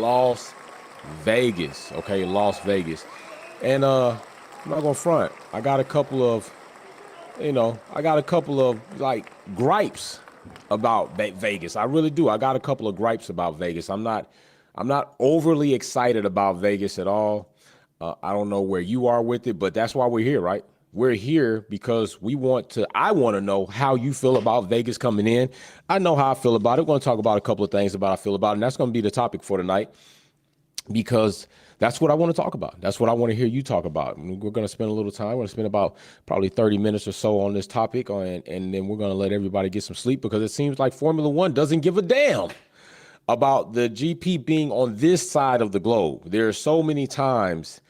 Las Vegas. Okay, Las Vegas. And I'm not gonna front. I got a couple of like gripes about Vegas. I really do. I got a couple of gripes about Vegas. I'm not overly excited about Vegas at all. I don't know where you are with it, but that's why we're here, right? We're here because I want to know how you feel about Vegas coming in. I know how I feel about it. We're going to talk about a couple of things about how I feel about it, and that's going to be the topic for tonight because that's what I want to talk about. That's what I want to hear you talk about. We're going to spend a little time. We're going to spend about probably 30 minutes or so on this topic, and then we're going to let everybody get some sleep because it seems like Formula One doesn't give a damn about the GP being on this side of the globe. There are so many times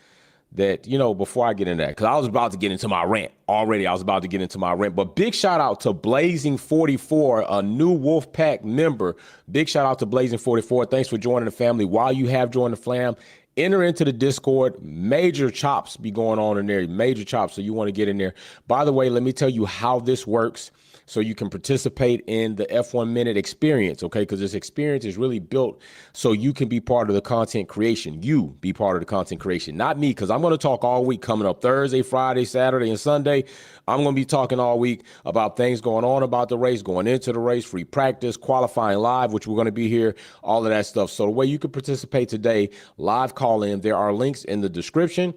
that, before I get into that, because I was about to get into my rant already. I was about to get into my rant. But big shout out to Blazing 44, a new Wolfpack member. Big shout out to Blazing 44. Thanks for joining the family. While you have joined the fam, enter into the Discord. Major chops be going on in there. Major chops. So you want to get in there. By the way, let me tell you how this works so you can participate in the F1 Minute experience, okay? Because this experience is really built so you can be part of the content creation. You be part of the content creation, not me, because I'm going to talk all week coming up Thursday, Friday, Saturday, and Sunday. I'm going to be talking all week about things going on about the race, going into the race, free practice, qualifying live, which we're going to be here, all of that stuff. So the way you can participate today, live call in, there are links in the description.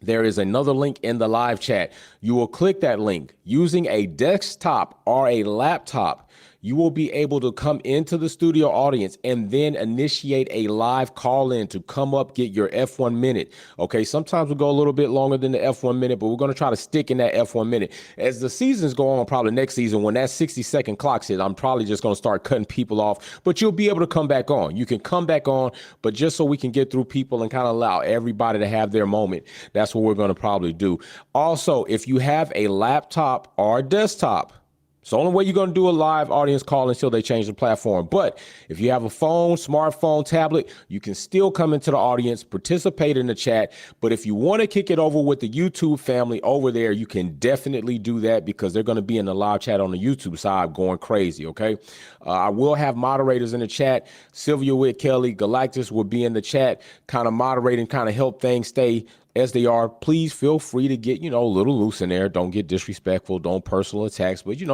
There is another link in the live chat. You will click that link using a desktop or a laptop. You will be able to come into the studio audience and then initiate a live call in to come up, get your F1 minute. Okay, sometimes we'll go a little bit longer than the F1 minute, but we're going to try to stick in that F1 minute. As the seasons go on, probably next season, when that 60-second clock hit, I'm probably just going to start cutting people off, but you'll be able to come back on. You can come back on, but just so we can get through people and kind of allow everybody to have their moment, that's what we're going to probably do. Also, if you have a laptop or a desktop, it's the only way you're going to do a live audience call until they change the platform. But if you have a phone, smartphone, tablet, you can still come into the audience, participate in the chat. But if you want to kick it over with the YouTube family over there, you can definitely do that because they're going to be in the live chat on the YouTube side going crazy, okay? I will have moderators in the chat. Sylvia Witt Kelly, Galactus will be in the chat, kind of moderating, kind of help things stay as they are. Please feel free to get, a little loose in there. Don't get disrespectful. Don't personal attacks. But, we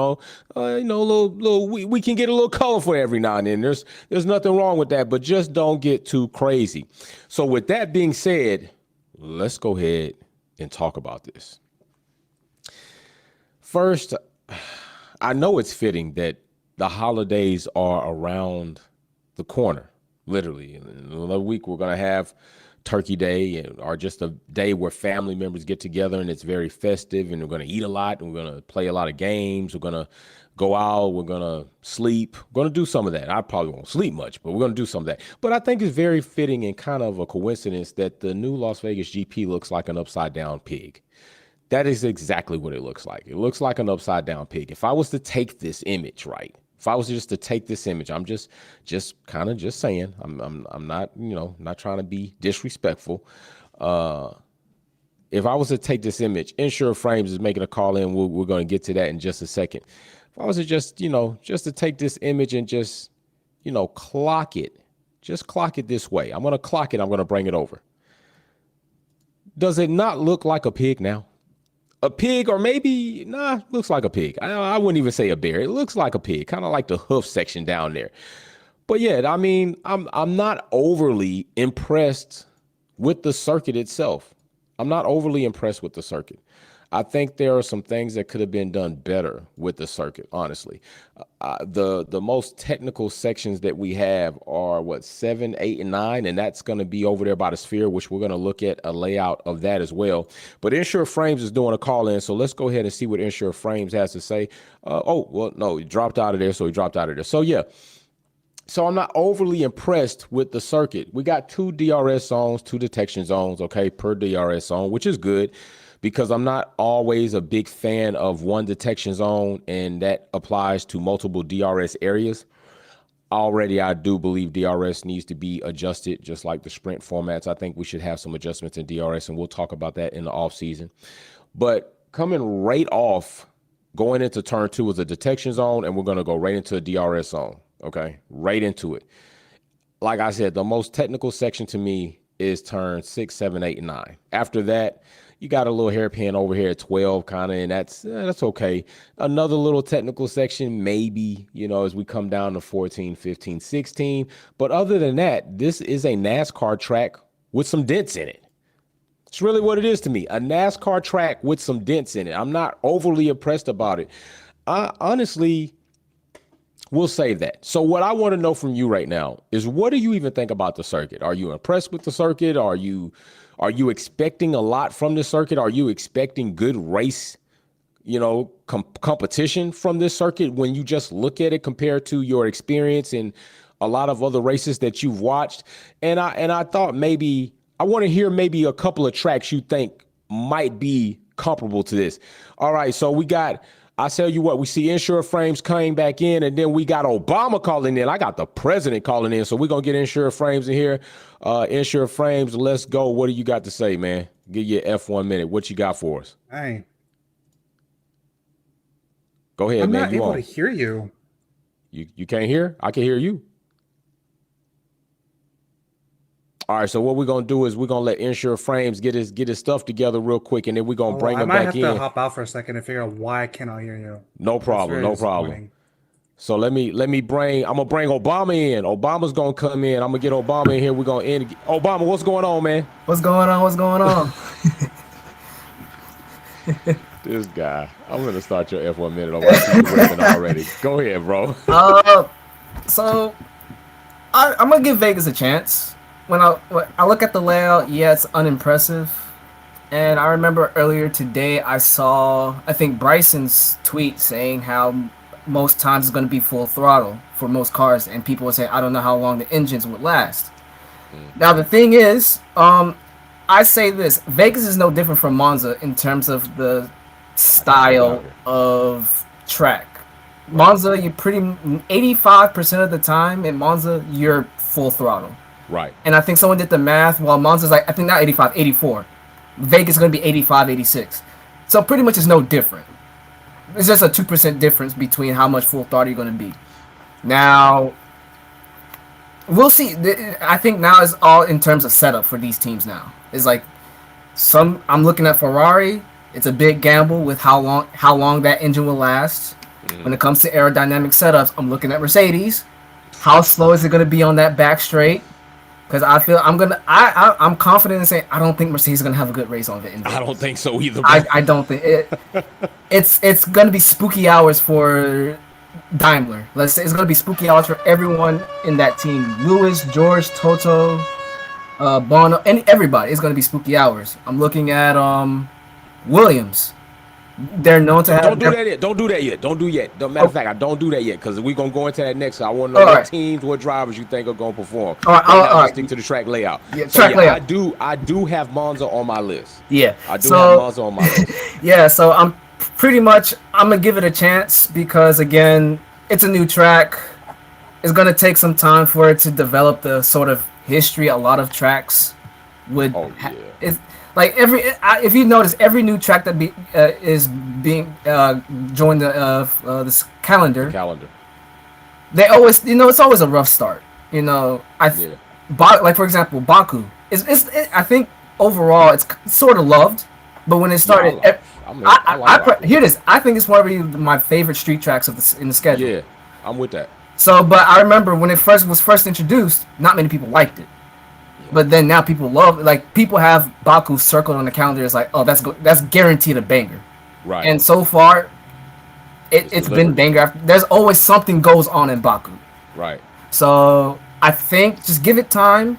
can get a little colorful every now and then. There's nothing wrong with that, but just don't get too crazy. So with that being said, let's go ahead and talk about this. First, I know it's fitting that the holidays are around the corner, literally. In another week, we're going to have Turkey Day, or just a day where family members get together and it's very festive, and we're going to eat a lot, and we're going to play a lot of games. We're going to go out. We're going to sleep. We're going to do some of that. I probably won't sleep much, but we're going to do some of that. But I think it's very fitting and kind of a coincidence that the new Las Vegas GP looks like an upside down pig. That is exactly what it looks like. It looks like an upside down pig. If I was to take this image, right? If I was just to take this image, I'm just kind of just saying, I'm not, not trying to be disrespectful. If I was to take this image, Insure Frames is making a call in. We're going to get to that in just a second. If I was to just to take this image and just, clock it this way. I'm going to clock it. I'm going to bring it over. Does it not look like a pig now? A pig, or maybe, looks like a pig. I wouldn't even say a bear. It looks like a pig, kind of like the hoof section down there. But yeah, I mean, I'm not overly impressed with the circuit itself. I'm not overly impressed with the circuit. I think there are some things that could have been done better with the circuit, honestly. The most technical sections that we have are 7, 8, and 9, and that's going to be over there by the Sphere, which we're going to look at a layout of that as well. But Insure Frames is doing a call in, so let's go ahead and see what Insure Frames has to say. No, he dropped out of there, so he dropped out of there. So yeah. So I'm not overly impressed with the circuit. We got 2 DRS zones, 2 detection zones, okay, per DRS zone, which is good, because I'm not always a big fan of one detection zone, and that applies to multiple DRS areas. Already, I do believe DRS needs to be adjusted, just like the sprint formats. I think we should have some adjustments in DRS, and we'll talk about that in the off season. But coming right off, going into turn 2 is a detection zone, and we're going to go right into a DRS zone, okay, right into it. like I said, the most technical section to me is turn 6, 7, 8, and 9. After that, you got a little hairpin over here at 12, kind of, and that's okay. Another little technical section, maybe, as we come down to 14, 15, 16. But other than that, this is a NASCAR track with some dents in it. It's really what it is to me. A NASCAR track with some dents in it. I'm not overly impressed about it. I honestly will say that. So what I want to know from you right now is, what do you even think about the circuit? Are you impressed with the circuit? Are you expecting a lot from the circuit? Are you expecting good race, competition from this circuit when you just look at it compared to your experience in a lot of other races that you've watched? And I thought maybe I want to hear maybe a couple of tracks you think might be comparable to this. All right, so I tell you what, we see Insure Frames coming back in, and then we got Obama calling in. I got the president calling in, so we're going to get Insure Frames in here. Insure Frames, let's go. What do you got to say, man? Give you an F1 minute. What you got for us? Hey. Go ahead, man. I'm not able to hear you. You can't hear? I can hear you. All right, so what we're gonna do is we're gonna let Insure Frames get his stuff together real quick, and then we're gonna bring him back in. I might have to hop out for a second and figure out why I cannot hear you. No problem, no problem. So I'm gonna bring Obama in. Obama's gonna come in. I'm gonna get Obama in here. We're gonna end. Obama, what's going on, man? What's going on? This guy. I'm gonna start your F1 minute over. Already. Go ahead, bro. So I'm gonna give Vegas a chance. When I look at the layout, yeah, it's unimpressive. And I remember earlier today I saw, I think, Bryson's tweet saying how most times it's going to be full throttle for most cars, and people would say, I don't know how long the engines would last. Now the thing is, I say this, Vegas is no different from Monza in terms of the style of track. Monza, you 85% of the time in Monza, you're full throttle. Right. And I think someone did the math. While Monza's I think not 85, 84. Vegas is going to be 85, 86. So pretty much it's no different. It's just a 2% difference between how much full throttle you're going to be. Now, we'll see. I think now is all in terms of setup for these teams now. It's like I'm looking at Ferrari. It's a big gamble with how long that engine will last. When it comes to aerodynamic setups, I'm looking at Mercedes. How slow is it going to be on that back straight? Because I feel I'm confident in saying I don't think Mercedes is gonna have a good race on the engine. I don't think so either. I don't think it's gonna be spooky hours for Daimler. Let's say it's gonna be spooky hours for everyone in that team. Lewis, George, Toto, Bono, and everybody. It's gonna be spooky hours. I'm looking at Williams. They're known to have. Don't do that yet. Don't do that yet. Matter of fact, I don't do that yet because we're gonna go into that next. I want to know what teams, what drivers you think are gonna perform. All right. Stick to the track layout. Yeah, layout. I do have Monza on my list. Yeah, I do have Monza on my list. Yeah, so I'm gonna give it a chance because again, it's a new track. It's gonna take some time for it to develop the sort of history a lot of tracks would. Like if you notice, every new track that is being joined this calendar. They always, it's always a rough start. Like for example, Baku I think overall it's sort of loved, but when it started, hear this. I think it's probably my favorite street tracks in the schedule. Yeah, I'm with that. So, but I remember when it was first introduced, not many people liked it. But then now people love, like people have Baku circled on the calendar. It's like, oh, that's guaranteed a banger. Right. And so far, it's been banger. There's always something goes on in Baku. Right. So I think just give it time,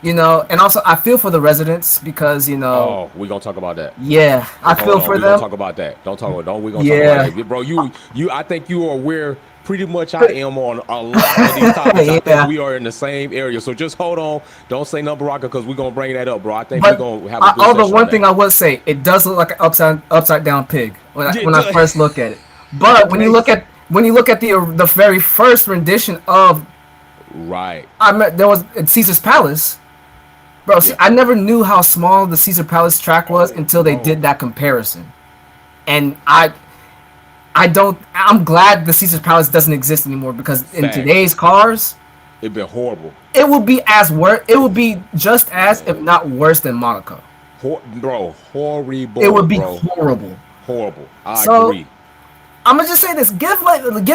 and also I feel for the residents because Oh, we're gonna talk about that. Yeah, I feel for them. We're gonna talk about that. We're gonna talk about that, bro. I think you are aware. Pretty much I am on a lot of these topics. I think we are in the same area. So just hold on. Don't say number rocker because we're going to bring that up, bro. I think we're going to have a good although one thing I would say, it does look like an upside down pig when I first look at it. But when you look at the very first rendition of there was at Caesar's Palace. Bro, see, I never knew how small the Caesar Palace track was until they did that comparison. And I'm glad the Caesar's Palace doesn't exist anymore because in today's cars, It'd been horrible. It would be as worse. It would be just as, if not worse, than Monaco. Bro, horrible. It would be bro. horrible. Horrible. I So, agree. I'm gonna just say this: give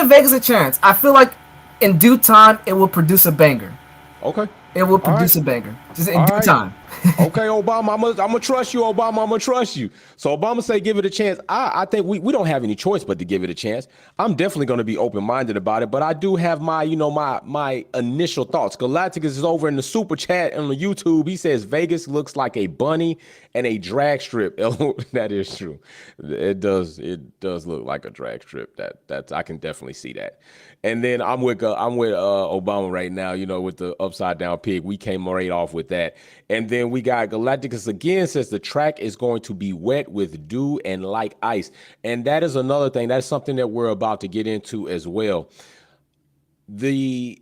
Vegas a chance. I feel like in due time it will produce a banger. Okay. It will All produce right. a banger. Just in All due right. time. Okay, Obama, I'm gonna trust you, Obama. I'm gonna trust you. So Obama say give it a chance. I think we don't have any choice but to give it a chance. I'm definitely gonna be open-minded about it, but I do have my, my initial thoughts. Galacticus is over in the super chat on the YouTube. He says Vegas looks like a bunny and a drag strip. That is true. It does look like a drag strip. That's I can definitely see that. And then I'm with Obama right now, with the upside down pig. We came right off with that. And then we got Galacticus again says the track is going to be wet with dew and like ice. And that is another thing. That's something that we're about to get into as well. The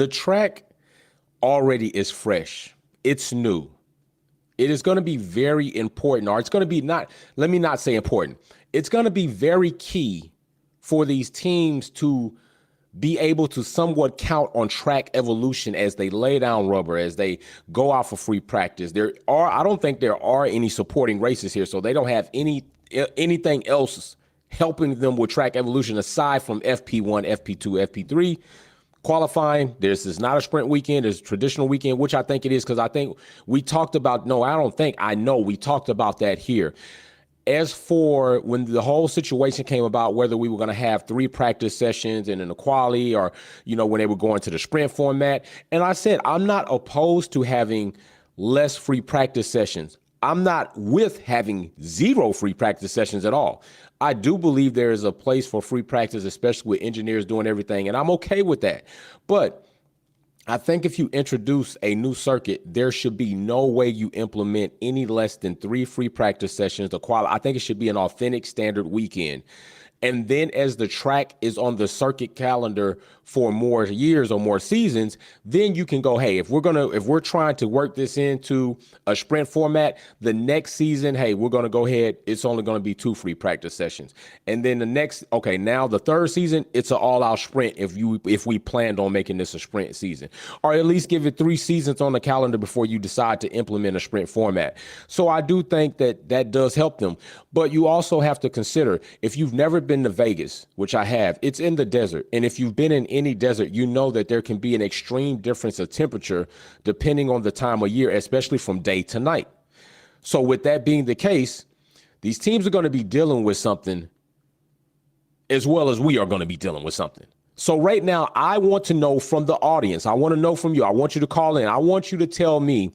track already is fresh. It's new. It is going to be very important, or it's going to be let me not say important. It's going to be very key for these teams to be able to somewhat count on track evolution as they lay down rubber, as they go out for free practice. I don't think there are any supporting races here, so they don't have anything else helping them with track evolution aside from FP1, FP2, FP3. Qualifying, this is not a sprint weekend, it's a traditional weekend, which I think it is, because I think we talked about, I know we talked about that here. As for when the whole situation came about, whether we were going to have 3 practice sessions and an equality, or, when they were going to the sprint format. And I said, I'm not opposed to having less free practice sessions. I'm not with having 0 free practice sessions at all. I do believe there is a place for free practice, especially with engineers doing everything. And I'm okay with that. But I think if you introduce a new circuit, there should be no way you implement any less than 3 free practice sessions. I think it should be an authentic standard weekend. And then as the track is on the circuit calendar for more years or more seasons, then you can go, hey, if we're trying to work this into a sprint format, the next season, hey, we're going to go ahead. It's only going to be 2 free practice sessions. And then now the third season, it's an all-out sprint if we planned on making this a sprint season, or at least give it 3 seasons on the calendar before you decide to implement a sprint format. So I do think that does help them. But you also have to consider, if you've never been to Vegas, which I have, it's in the desert. And if you've been in any desert, you know that there can be an extreme difference of temperature depending on the time of year, especially from day to night. So with that being the case, these teams are going to be dealing with something as well as we are going to be dealing with something. So right now, I want to know from the audience, I want to know from you, I want you to call in, I want you to tell me,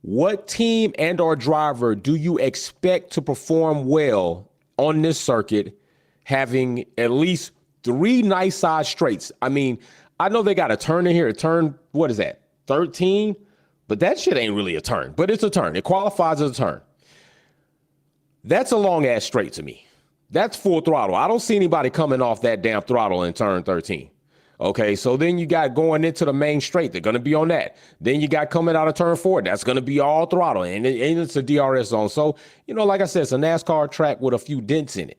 what team and or driver do you expect to perform well on this circuit, having at least 3 nice size straights? I mean, I know they got a turn in here. A turn, what is that, 13? But that shit ain't really a turn, but it's a turn. It qualifies as a turn. That's a long ass straight to me. That's full throttle. I don't see anybody coming off that damn throttle in turn 13. Okay, so then you got going into the main straight. They're going to be on that. Then you got coming out of turn 4. That's going to be all throttle, and it's a DRS zone. So, like I said, it's a NASCAR track with a few dents in it.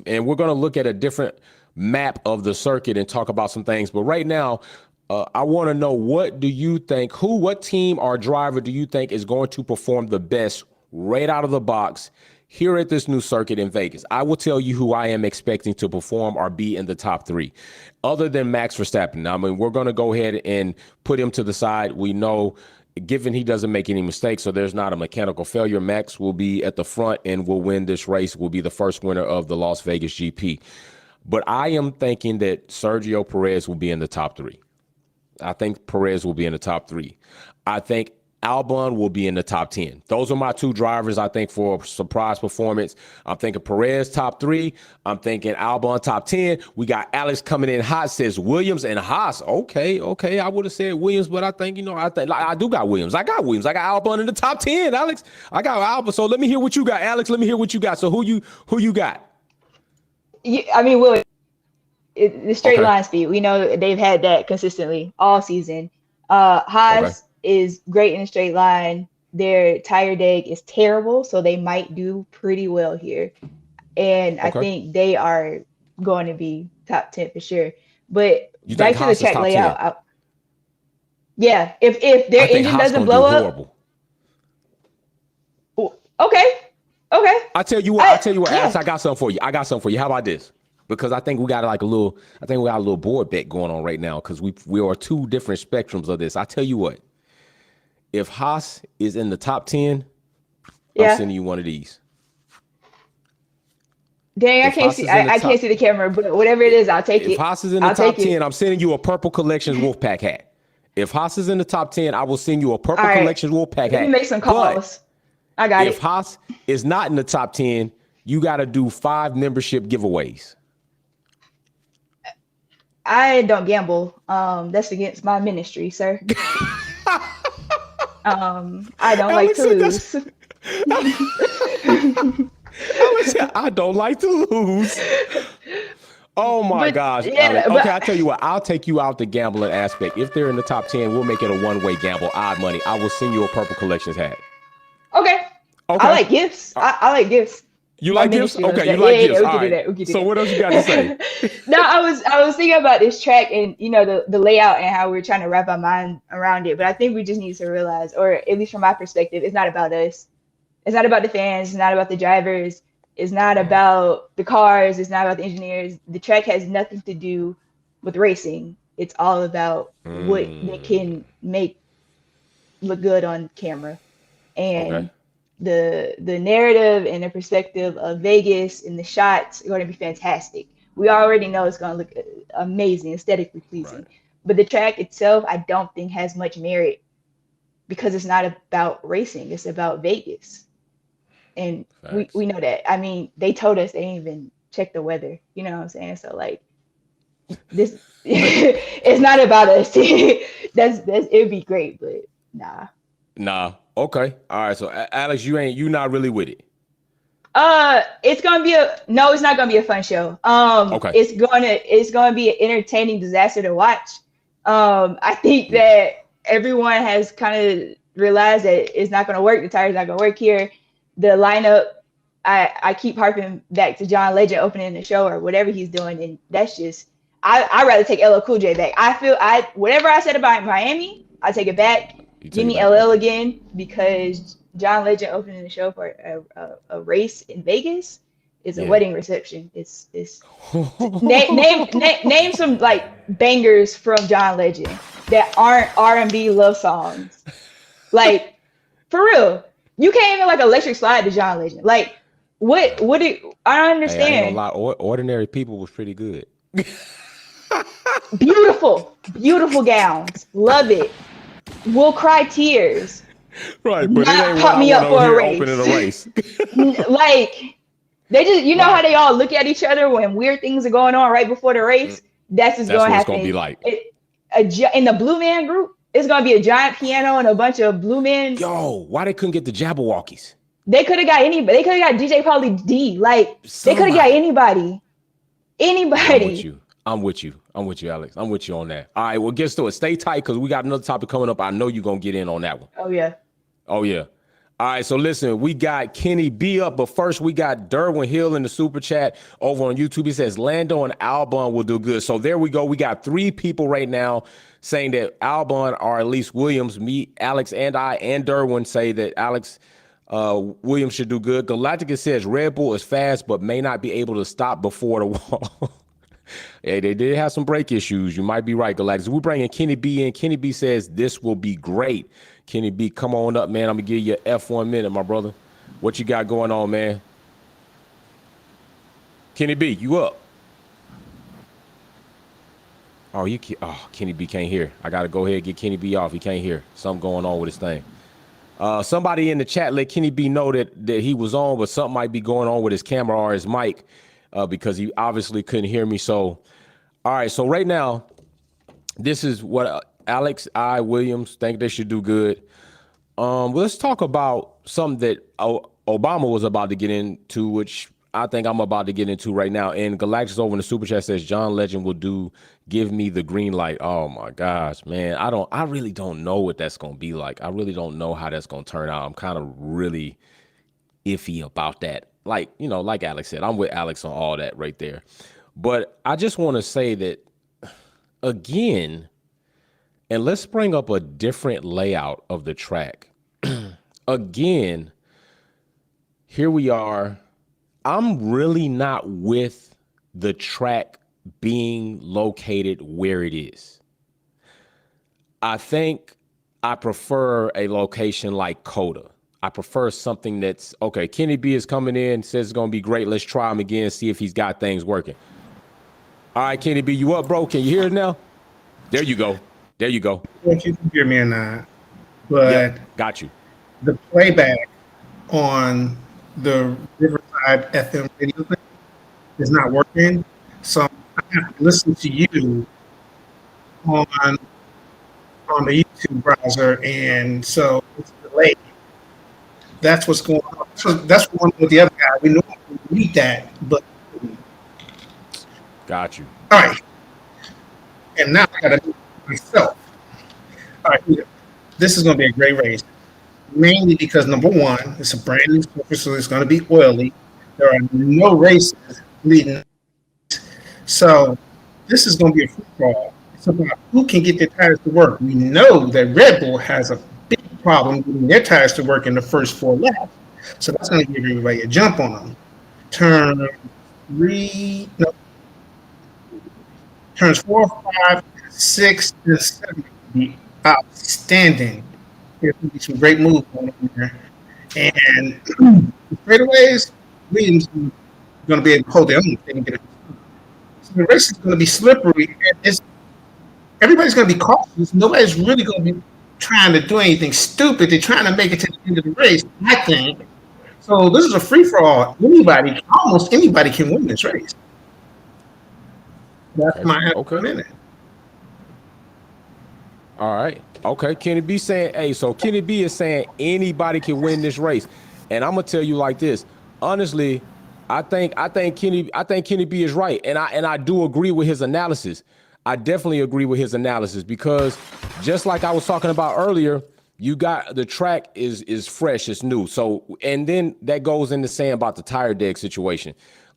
And we're going to look at a different map of the circuit and talk about some things. But right now, I want to know, what do you think, what team or driver do you think is going to perform the best right out of the box here at this new circuit in Vegas? I will tell you who I am expecting to perform or be in the top 3, other than Max Verstappen. I mean, we're going to go ahead and put him to the side. We know, given he doesn't make any mistakes, so there's not a mechanical failure, Max will be at the front and will win this race, will be the first winner of the Las Vegas GP. But I am thinking that Sergio Perez will be in the top 3. I think Perez will be in the top 3. I think Albon will be in the top 10. Those are my 2 drivers, I think, for a surprise performance. I'm thinking Perez top 3. I'm thinking Albon top 10. We got Alex coming in hot, says Williams and Haas. Okay. I would have said Williams, but I think, I do got Williams. I got Williams. I got Albon in the top 10, Alex. I got Albon. So let me hear what you got, Alex. Let me hear what you got. So who you got? Williams. The straight line speed. We know they've had that consistently all season. Haas is great in a straight line. Their tire deg is terrible, so they might do pretty well here. And I think they are going to be top 10 for sure. But You back think to the Haas is track top layout. 10? Yeah, if their I think engine Haas doesn't gonna do blow up, horrible. okay, okay. I tell you what, Alex, Yeah. I got something for you. How about this? Because I think we got like a little, board bet going on right now because we are two different spectrums of this. I tell you what, if Haas is in the top 10, I'm Yeah. sending you one of these. Dang, I If can't Haas see. is in the I can't top, see the camera, but whatever it is, I'll take if it. Haas is in the I'll take top 10, it. I'm sending you a Purple Collections Wolfpack hat. If Haas is in the top 10, I will send you a Purple All right. Collections Wolfpack Let me hat. make some But calls. I got if it. Haas is not in the top 10, you got to do 5 membership giveaways. I don't gamble. That's against my ministry, sir. I don't like Alex to said lose. Alex said, I don't like to lose. Oh my But gosh, yeah, Alex. but Okay, I tell you what, I'll take you out the gambling aspect. If they're in the top 10, we'll make it a one-way gamble, odd money. I will send you a Purple Collections hat. okay. Okay. I like gifts. I like gifts. You My like gifts? ministry loves Okay, you that. like Yeah, gifts. we All can do right. that. We can do So that. what else you got to say? No, I was thinking about this track and the layout and how we're trying to wrap our mind around it. But I think we just need to realize, or at least from my perspective, it's not about us. It's not about the fans. It's not about the drivers. It's not about the cars. It's not about the engineers. The track has nothing to do with racing. It's all about what they can make look good on camera. Okay. And the narrative and the perspective of Vegas and the shots are going to be fantastic. We already know it's going to look amazing, aesthetically pleasing. Right. But the track itself, I don't think has much merit because it's not about racing. It's about Vegas. And we know that. I mean, they told us they didn't even check the weather. You know what I'm saying? So like this it's not about us. that's it'd be great, but nah. Nah. Okay. All right. So Alex, you not really with it. It's gonna be it's not gonna be a fun show. Okay. It's gonna be an entertaining disaster to watch. I think that everyone has kind of realized that it's not gonna work. The tire's not gonna work here. The lineup, I keep harping back to John Legend opening the show or whatever he's doing, and that's just I'd rather take LL Cool J back. Whatever I said about Miami, I take it back. Give me LL again because John Legend opening the show for a race in Vegas is a wedding reception. It's name some like bangers from John Legend that aren't R&B love songs. Like for real, you can't even like Electric Slide to John Legend. Like what do I don't understand? Hey, I ain't gonna lie, Ordinary People was pretty good. Beautiful gowns, love it. We'll cry tears. Right, but Not it ain't pump me up for a race. opening a race. Like they just how they all look at each other when weird things are going on right before the race. That's what's going to happen. It's gonna be like. In the Blue Man Group, it's gonna be a giant piano and a bunch of blue men. Yo, why they couldn't get the Jabberwockies? They could have got anybody. They could have got DJ Pauly D. Like they could have got anybody. I'm with you, Alex. I'm with you on that. All right, well, get to it. Stay tight because we got another topic coming up. I know you're gonna get in on that one. Oh yeah. All right, so listen, we got Kenny B up, but first we got Derwin Hill in the super chat over on YouTube. He says Lando and Albon will do good. So there we go. We got 3 people right now saying that Albon or at least Williams, me, Alex, and I, and Derwin say that Alex Williams should do good. Galactica says Red Bull is fast, but may not be able to stop before the wall. Hey, they did have some brake issues. You might be right, Galactica. We're bringing Kenny B in. Kenny B says this will be great. Kenny B, come on up, man. I'm going to give you an F1 minute, my brother. What you got going on, man? Kenny B, you up? Kenny B can't hear. I got to go ahead and get Kenny B off. He can't hear. Something going on with his thing. Somebody in the chat let Kenny B know that he was on, but something might be going on with his camera or his mic because he obviously couldn't hear me. So, all right. So right now, this is what Alex Williams think they should do good. Let's talk about something that Obama was about to get into, which I think I'm about to get into right now. And Galactus over in the super chat says John Legend will give me the green light. Oh my gosh, man. I really don't know what that's going to be like. I really don't know how that's going to turn out. I'm kind of really iffy about that. Like Alex said, I'm with Alex on all that right there. But I just want to say that again, and let's bring up a different layout of the track. Again, here we are. I'm really not with the track being located where it is. I think I prefer a location like Coda. I prefer something that's, okay, Kenny B is coming in, says it's going to be great. Let's try him again, see if he's got things working. All right, Kenny B, you up, bro? Can you hear it now? There you go. There you go. If you can hear me or not, but Yep, got you. the playback on the Riverside FM radio thing is not working. So I have to listen to you on the YouTube browser, and so it's delayed. That's what's going on. So that's one with the other guy. We normally need that, but Got you. all right. And now I gotta do it myself. All right, this is gonna be a great race. Mainly because number one, it's a brand new surface, so it's gonna be oily. There are no races leading. So this is gonna be a free for all. It's about who can get their tires to work. We know that Red Bull has a big problem getting their tires to work in the first 4 laps. So that's gonna give everybody a jump on them. Turns 4, 5, 6, and 7 will be outstanding. There's going to be some great moves on here. And the straightaways, Williams is going to be able to hold their own thing. So the race is going to be slippery. And everybody's going to be cautious. Nobody's really going to be trying to do anything stupid. They're trying to make it to the end of the race, I think. So this is a free-for-all. Almost anybody can win this race. That's my minute. All right. Okay. Kenny B saying, hey, so Kenny B is saying anybody can win this race. And I'm gonna tell you like this. Honestly, I think Kenny B is right. And I do agree with his analysis. I definitely agree with his analysis because just like I was talking about earlier, you got the track is fresh, it's new. So, and then that goes into saying about the tire deck situation.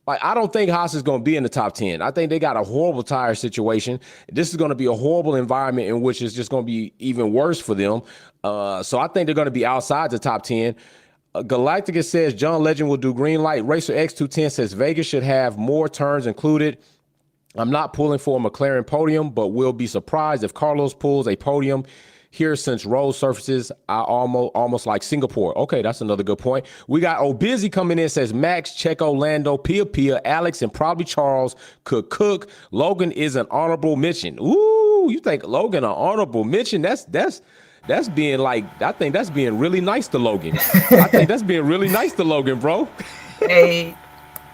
Like, I don't think Haas is going to be in the top 10. I think they got a horrible tire situation. This is going to be a horrible environment in which it's just going to be even worse for them. So I think they're going to be outside the top 10. Galactica says John Legend will do green light. Racer X210 says Vegas should have more turns included. I'm not pulling for a McLaren podium, but will be surprised if Carlos pulls a podium here since road surfaces are almost like Singapore. Okay, that's another good point. We got O'Busy coming in, says Max, Checo, Lando, Pia, Alex, and probably Charles could cook. Logan is an honorable mention. Ooh, you think Logan an honorable mention? That's being like, I think that's being really nice to Logan. I think that's being really nice to Logan, bro. Hey,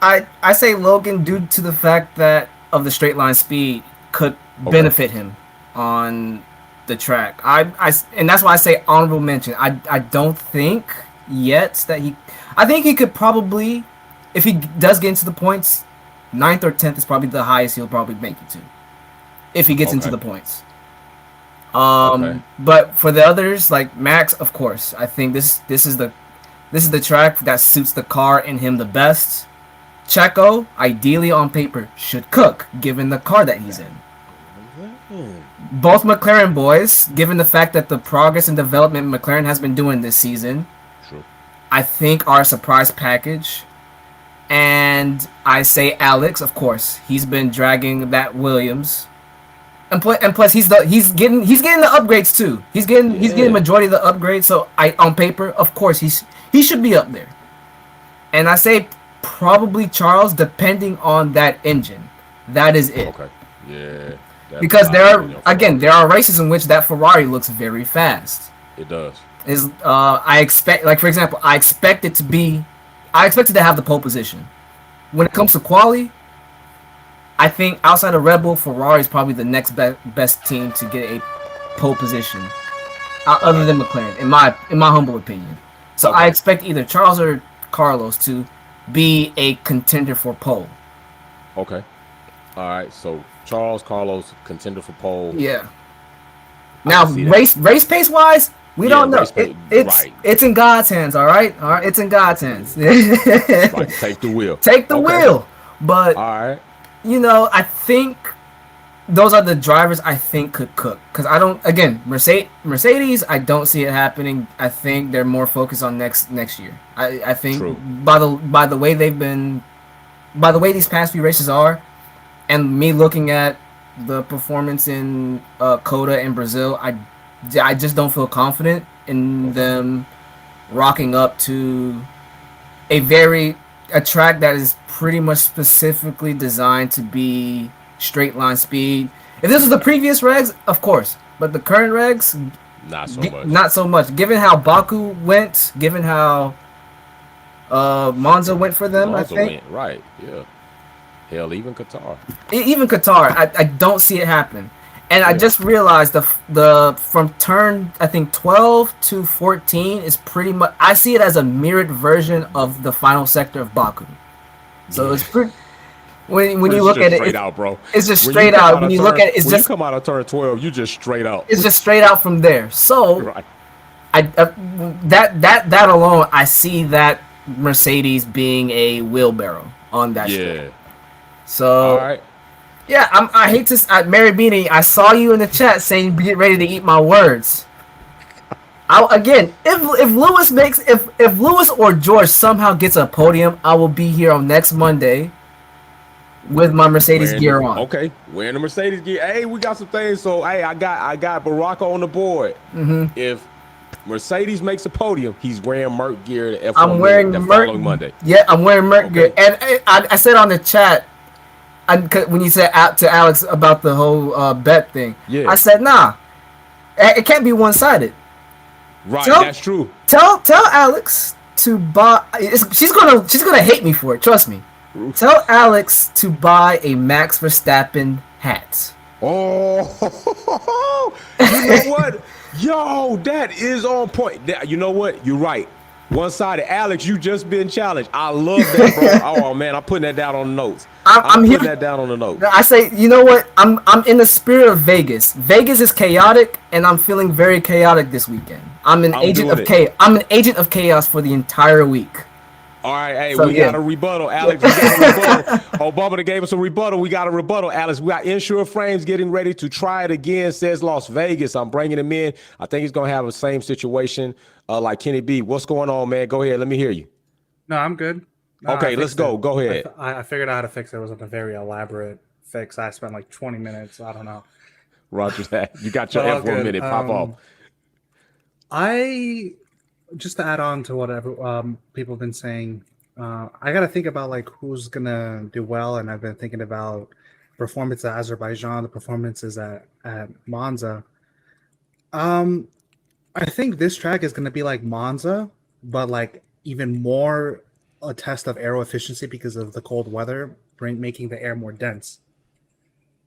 I say Logan due to the fact that of the straight line speed could benefit him on the track. And that's why I say honorable mention. I don't think yet that I think he could probably, if he does get into the points, 9th or 10th is probably the highest he'll probably make it to, if he gets into the points. But for the others, like Max, of course, I think this is the track that suits the car and him the best. Checo, ideally on paper, should cook given the car that he's in. Both McLaren boys, given the fact that the progress and development McLaren has been doing this season, I think are a surprise package. And I say Alex, of course, he's been dragging that Williams, and plus he's getting the upgrades too. He's getting majority of the upgrades. So on paper, of course, he should be up there. And I say probably Charles, depending on that engine. That is it. Okay. Yeah. Because there are races in which that Ferrari looks very fast. It does. I expect, like for example, I expect it to have the pole position. When it comes to quali, I think outside of Red Bull, Ferrari is probably the next best team to get a pole position, other than McLaren, in my humble opinion. So I expect either Charles or Carlos to be a contender for pole. Okay. All right. So Charles, Carlos, contender for pole. Yeah. Now race pace wise, we don't know. It's in God's hands. All right. It's in God's hands. Take the wheel. Take the wheel. But all right. I think those are the drivers I think could cook. Because I don't. Again, Mercedes, I don't see it happening. I think they're more focused on next year. I think True. by the way they've been, by the way these past few races are, and me looking at the performance in Coda and Brazil, I just don't feel confident in them rocking up to a track that is pretty much specifically designed to be straight line speed. If this was the previous regs, of course, but the current regs, Not so much. not so much. Given how Baku went, given how Monza went for them, Monza I think went, right. Yeah. Hell, even Qatar. even Qatar, I don't see it happen. And I Yeah. just realized the from turn I think 12 to 14 is pretty much, I see it as a mirrored version of the final sector of Baku. So it's pretty, when you look at it, straight out, bro. it's just When straight come out. When of you turn- look at it, it's when just you come out of turn 12, you just straight out. it's just straight out from there. So Right. that alone, I see that Mercedes being a wheelbarrow on that strip. Yeah. So All right. yeah, I hate to Mary Beanie. I saw you in the chat saying get ready to eat my words. Again, if Lewis or George somehow gets a podium, I will be here on next Monday with my Mercedes Wearing gear the- on. Okay, wearing the Mercedes gear. Hey, we got some things. So, hey, I got Baraka on the board. Mhm. If Mercedes makes a podium, he's wearing Merc gear. The F1 I'm wearing the Merc following Monday. Yeah, I'm wearing Merc gear, Okay. and I said on the chat, when you said out to Alex about the whole bet thing, Yeah. I said nah, it can't be one sided. Right, So- that's true. Tell Alex to buy. She's gonna hate me for it. Trust me. Tell Alex to buy a Max Verstappen hat. Oh, you know what? Yo, that is on point. You know what? You're right. One-sided. Alex, you just been challenged. I love that, bro. Oh man, I'm putting that down on the notes. I'm putting here- that down on the notes. I say, you know what? I'm in the spirit of Vegas. Vegas is chaotic, and I'm feeling very chaotic this weekend. I'm an agent doing of chaos. I'm an agent of chaos for the entire week. All right, hey, So, we yeah. got a rebuttal, Alex. We got a rebuttal. Obama gave us a rebuttal. We got a rebuttal, Alex. We got Insure Frames getting ready to try it again. Says Las Vegas. I'm bringing him in. I think he's gonna have the same situation like Kenny B. What's going on, man? Go ahead. Let me hear you. No, I'm good. No, Okay, I let's fixed go. it. Go ahead. I figured out how to fix it. It wasn't a very elaborate fix. I spent like 20 minutes. I don't know. Roger that. You got your But all F1 good. minute. Pop off. I just to add on to whatever people have been saying. I got to think about like who's gonna do well, and I've been thinking about performance at Azerbaijan, the performances at Monza. I think this track is gonna be like Monza, but like even more a test of aero efficiency because of the cold weather, making the air more dense.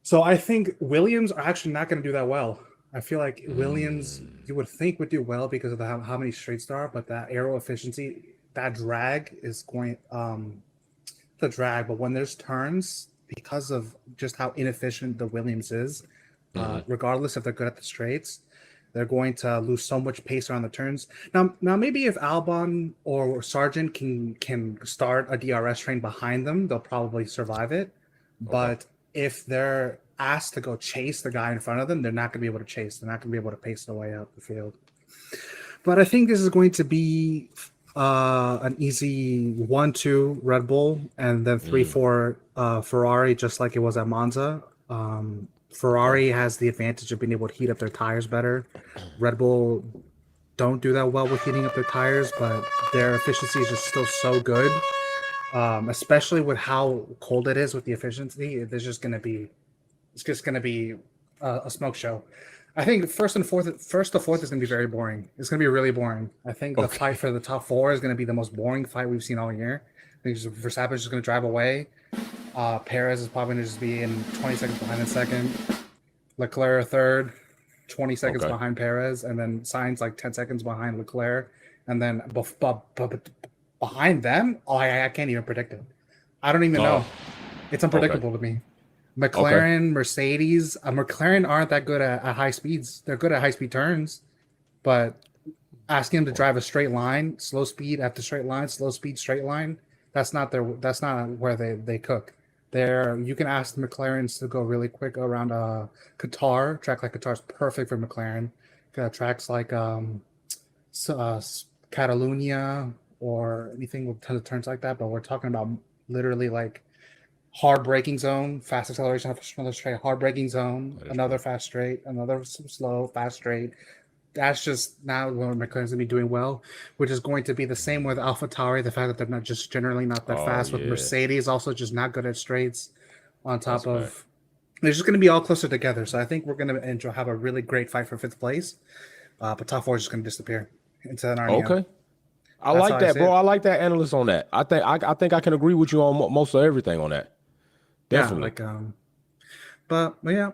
So I think Williams are actually not going to do that well. I feel like Williams, you would think would do well because of how many straights there are, but that aero efficiency, that drag is going the drag. But when there's turns, because of just how inefficient the Williams is, regardless if they're good at the straights, they're going to lose so much pace around the turns. Now maybe if Albon or Sargent can start a DRS train behind them, they'll probably survive it. But if they're asked to go chase the guy in front of them, they're not going to be able to chase. They're not going to be able to pace their way up the field. But I think this is going to be an easy 1-2 Red Bull and then 3-4 Ferrari, just like it was at Monza. Ferrari has the advantage of being able to heat up their tires better. Red Bull don't do that well with heating up their tires, but their efficiency is just still so good. Especially with how cold it is with the efficiency, it's just going to be a smoke show. I think first to fourth is going to be very boring. It's going to be really boring. I think the fight for the top four is going to be the most boring fight we've seen all year. I think Verstappen is just going to drive away. Perez is probably going to just be in 20 seconds behind in second. Leclerc third, 20 seconds behind Perez, and then Sainz like 10 seconds behind Leclerc, and then behind them, I can't even predict it. I don't even know. It's unpredictable to me. McLaren, Mercedes, McLaren aren't that good at high speeds. They're good at high speed turns, but asking them to drive a straight line, slow speed after straight line, slow speed straight line, that's not where they cook. There, you can ask the McLarens to go really quick around Qatar. Track like Qatar is perfect for McLaren. Tracks like Catalunya or anything with tons of turns like that. But we're talking about literally like hard braking zone, fast acceleration, another straight, hard braking zone, another fast straight, another slow, fast straight. That's just now where McLaren's gonna be doing well, which is going to be the same with AlphaTauri. The fact that they're not just generally not that fast. With Mercedes, also just not good at straights. On top of, they're just going to be all closer together. So I think we're going to have a really great fight for 5th place. But top 4 is just going to disappear into an Narnia. Okay, I like that, bro. I like that analyst on that. I think I can agree with you on most of everything on that. Definitely. Yeah, but yeah.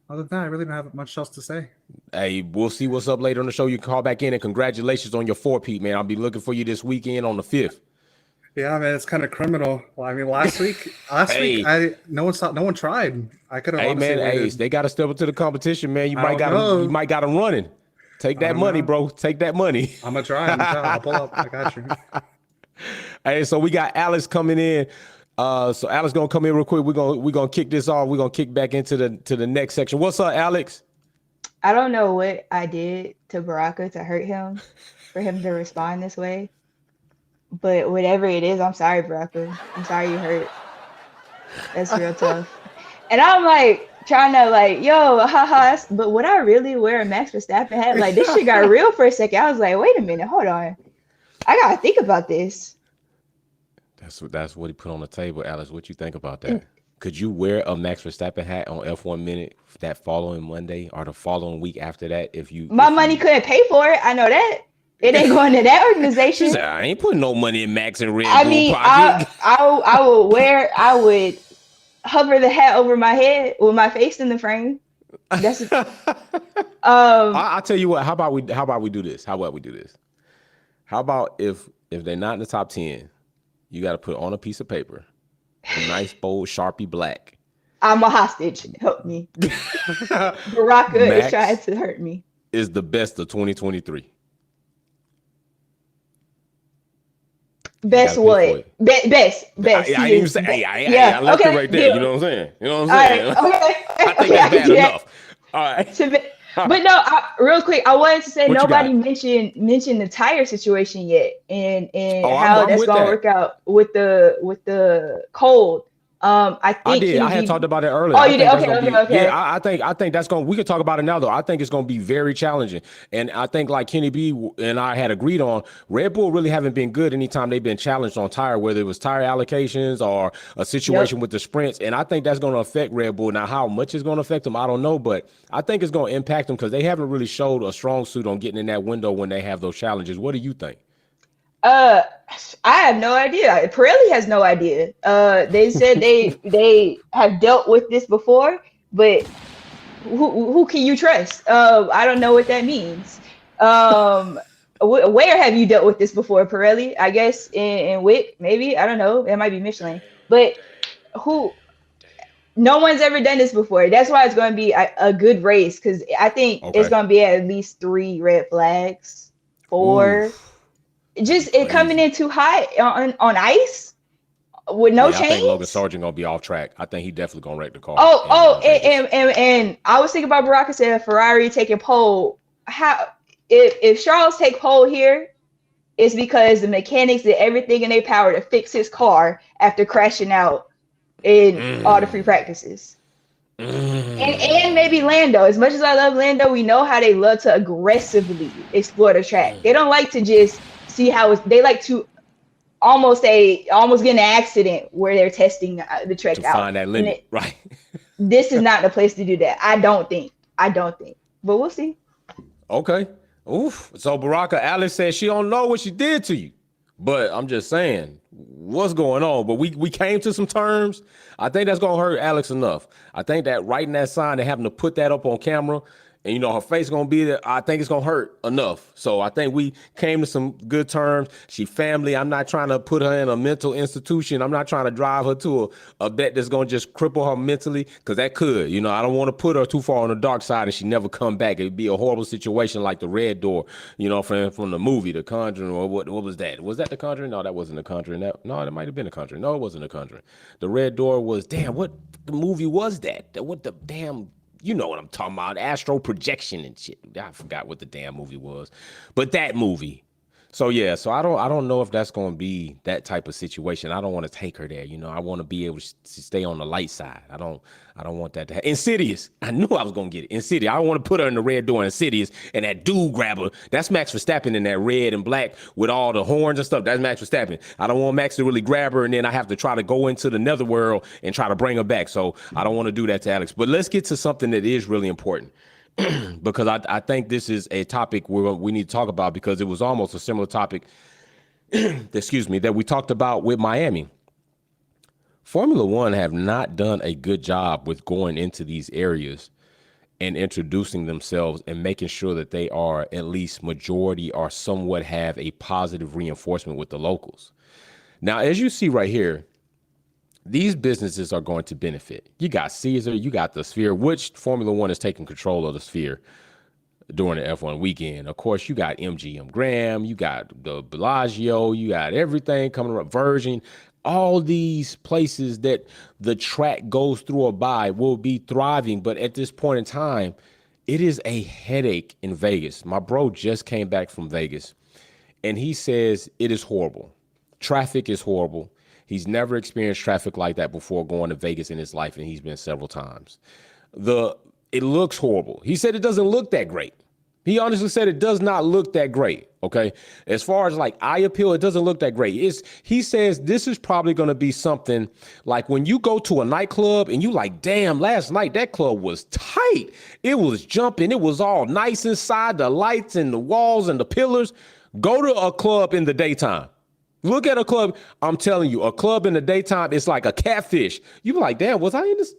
Other than that, I really don't have much else to say. Hey, we'll see what's up later on the show. You can call back in, and congratulations on your 4-peat, man. I'll be looking for you this weekend on the 5th. Yeah, man, it's kind of criminal. Well, I mean, last week, no one tried. I could have. Hey, man, they got to step up to the competition, man. You might got them running. Take that money, bro. Take that money. I'm gonna try. I'll pull up. I got you. Hey, so we got Alex coming in. So Alex gonna come in real quick. We're gonna kick this off. We're gonna kick back into the next section. What's up, Alex? I don't know what I did to Baraka to hurt him, for him to respond this way. But whatever it is, I'm sorry, Baraka. I'm sorry you hurt. That's real tough. And I'm like trying to like, yo, haha. But would I really wear a Max Verstappen hat? Like this shit got real for a second. I was like, wait a minute, hold on. I gotta think about this. That's what he put on the table, Alex. What you think about that? Could you wear a Max Verstappen hat on F1 Minute that following Monday or the following week after that? My money couldn't pay for it. I know that. It ain't going to that organization. I ain't putting no money in Max and Red Bull pocket. I would hover the hat over my head with my face in the frame. That's I'll tell you what. How about we do this? How about if they're not in the top 10, you got to put on a piece of paper, a nice bold Sharpie black. I'm a hostage. Help me. Baraka is trying to hurt me. Is the best of 2023. Best what? Best. I didn't even say. I left it right there. You know what I'm saying? Right, okay. I think that's bad enough. All right. But no, real quick, I wanted to say nobody mentioned the tire situation yet, and how that's gonna work out with the cold. I think I had talked about it earlier. Oh, you did? Okay. Yeah, I think that's going. We could talk about it now, though. I think it's going to be very challenging, and I think like Kenny B and I had agreed on, Red Bull really haven't been good anytime they've been challenged on tire, whether it was tire allocations or a situation with the sprints, and I think that's going to affect Red Bull. Now, how much is going to affect them, I don't know, but I think it's going to impact them because they haven't really showed a strong suit on getting in that window when they have those challenges. What do you think? I have no idea. Pirelli has no idea. They said they have dealt with this before, but who can you trust? I don't know what that means. Where have you dealt with this before, Pirelli? I guess in WIC, maybe. I don't know. It might be Michelin, but who? No one's ever done this before. That's why it's going to be a good race because I think it's going to be at least 3 red flags, 4. Oof. Just it coming in too high on ice with no change. I think Logan Sargent gonna be off track. I think he definitely gonna wreck the car. And I was thinking about Baraka said Ferrari taking pole. How if Charles take pole here, it's because the mechanics did everything in their power to fix his car after crashing out in all the free practices. And maybe Lando. As much as I love Lando, we know how they love to aggressively explore the track. They don't like to just see how they like to almost get an accident where they're testing the track out. Find that limit, right? This is not the place to do that. I don't think, but we'll see. Okay. Oof. So Baraka, Alice said she don't know what she did to you, but I'm just saying what's going on. But we came to some terms. I think that's gonna hurt Alex enough. I think that writing that sign and having to put that up on camera And you know, her face gonna be there. I think it's gonna hurt enough. So I think we came to some good terms. She family. I'm not trying to put her in a mental institution. I'm not trying to drive her to a bet that's gonna just cripple her mentally, because that could. You know, I don't want to put her too far on the dark side and she never come back. It'd be a horrible situation like the Red Door, you know, from the movie The Conjuring, or what was that? Was that The Conjuring? No, that wasn't The Conjuring. That might have been The Conjuring. No, it wasn't The Conjuring. The Red Door was, damn, what the movie was that? What the damn, you know what I'm talking about, astral projection and shit. I forgot what the damn movie was, but that movie. So yeah, so I don't know if that's going to be that type of situation. I don't want to take her there. You know, I want to be able to stay on the light side. I don't want that to happen. Insidious. I knew I was going to get it. Insidious. I don't want to put her in the Red Door. Insidious, and that dude grab her. That's Max Verstappen in that red and black with all the horns and stuff. That's Max Verstappen. I don't want Max to really grab her, and then I have to try to go into the netherworld and try to bring her back. So I don't want to do that to Alex. But let's get to something that is really important. Because I think this is a topic we need to talk about, because it was almost a similar topic, excuse me, that we talked about with Miami. Formula One have not done a good job with going into these areas and introducing themselves and making sure that they are at least majority or somewhat have a positive reinforcement with the locals. Now, as you see right here, these businesses are going to benefit. You got Caesar, you got the Sphere, which Formula One is taking control of the Sphere during the F1 weekend. Of course, you got MGM Graham, you got the Bellagio, you got everything coming up, Virgin. All these places that the track goes through or by will be thriving. But at this point in time, it is a headache in Vegas. My bro just came back from Vegas, and he says it is horrible. Traffic is horrible. He's never experienced traffic like that before going to Vegas in his life, and he's been several times. It looks horrible. He said it doesn't look that great. He honestly said it does not look that great, okay? As far as like eye appeal, it doesn't look that great. He says this is probably going to be something like when you go to a nightclub and you like, damn, last night that club was tight. It was jumping. It was all nice inside, the lights and the walls and the pillars. Go to a club in the daytime. Look at a club. I'm telling you, a club in the daytime, it's like a catfish. You be like, damn, was I in this?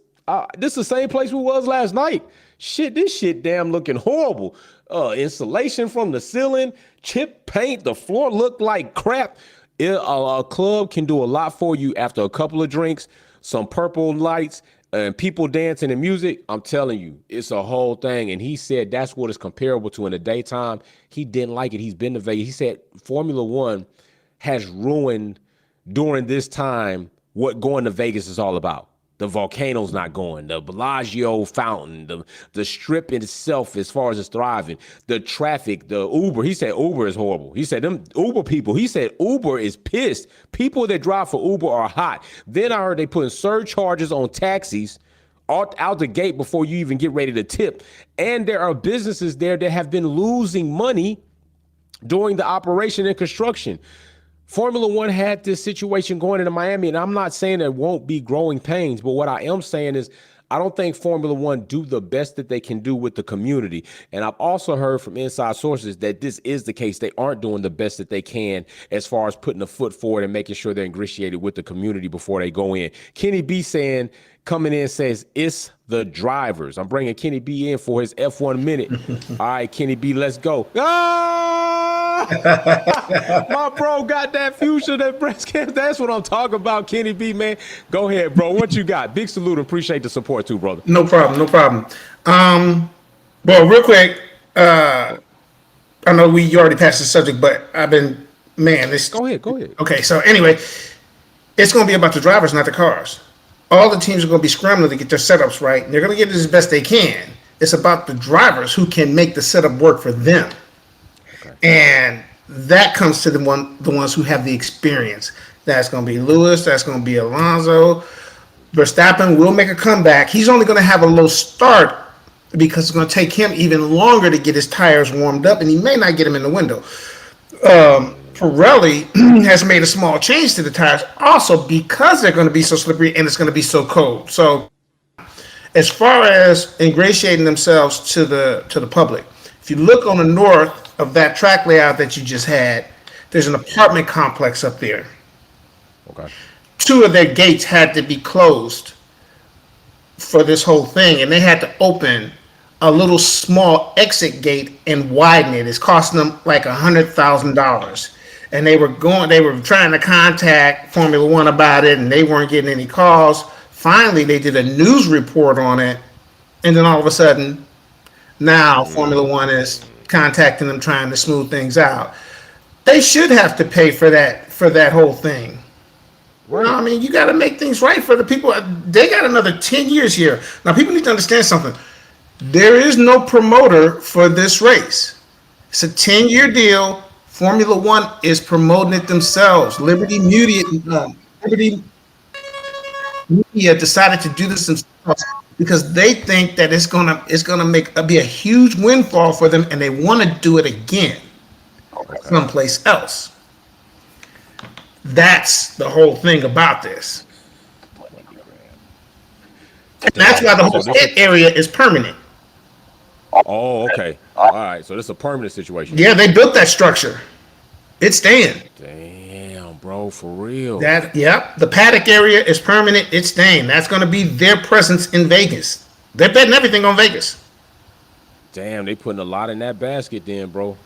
This is the same place we was last night. Shit, this shit damn looking horrible. Insulation from the ceiling, chip paint, the floor looked like crap. A club can do a lot for you after a couple of drinks, some purple lights, and people dancing and music. I'm telling you, it's a whole thing. And he said that's what it's comparable to in the daytime. He didn't like it. He's been to Vegas. He said Formula One has ruined during this time what going to Vegas is all about. The volcano's not going, the Bellagio fountain, the strip itself as far as it's thriving, the traffic, the Uber. He said Uber is horrible. He said them Uber people, he said Uber is pissed. People that drive for Uber are hot. Then I heard they putting surcharges on taxis out the gate before you even get ready to tip. And there are businesses there that have been losing money during the operation and construction. Formula One had this situation going into Miami, and I'm not saying there won't be growing pains, but what I am saying is I don't think Formula One do the best that they can do with the community. And I've also heard from inside sources that this is the case. They aren't doing the best that they can as far as putting a foot forward and making sure they're ingratiated with the community before they go in. Kenny B coming in says, it's the drivers. I'm bringing Kenny B in for his F1 minute. All right, Kenny B, let's go. My bro got that future, that breast cancer. That's what I'm talking about, Kenny B, man. Go ahead, bro. What you got? Big salute. Appreciate the support too, brother. No problem. Well, real quick, I know you already passed the subject, but I've been, man, this. Go ahead. Okay, so anyway, it's going to be about the drivers, not the cars. All the teams are going to be scrambling to get their setups right, and they're going to get it as best they can. It's about the drivers who can make the setup work for them. Okay. And that comes to the ones who have the experience. That's going to be Lewis. That's going to be Alonso. Verstappen will make a comeback. He's only going to have a low start because it's going to take him even longer to get his tires warmed up, and he may not get them in the window. Pirelli has made a small change to the tires also because they're going to be so slippery and it's going to be so cold. So as far as ingratiating themselves to the public, if you look on the north of that track layout that you just had, there's an apartment complex up there. Okay. 2 of their gates had to be closed for this whole thing, and they had to open a little small exit gate and widen it. It's costing them like $100,000. And they were trying to contact Formula One about it, and they weren't getting any calls. Finally, they did a news report on it, and then all of a sudden, now Formula One is contacting them, trying to smooth things out. They should have to pay for that whole thing. You know, I mean, you got to make things right for the people. They got another 10 years here. Now, people need to understand something. There is no promoter for this race. It's a 10-year deal. Formula One is promoting it themselves. Liberty Media decided to do this themselves because they think that it's gonna be a huge windfall for them, and they want to do it again someplace else. That's the whole thing about this. And that's why the whole pit area is permanent. Oh, okay. All right. So this is a permanent situation. Yeah, they built that structure. It's staying. Damn, bro, for real. The paddock area is permanent. It's staying. That's going to be their presence in Vegas. They're betting everything on Vegas. Damn, they putting a lot in that basket then, bro.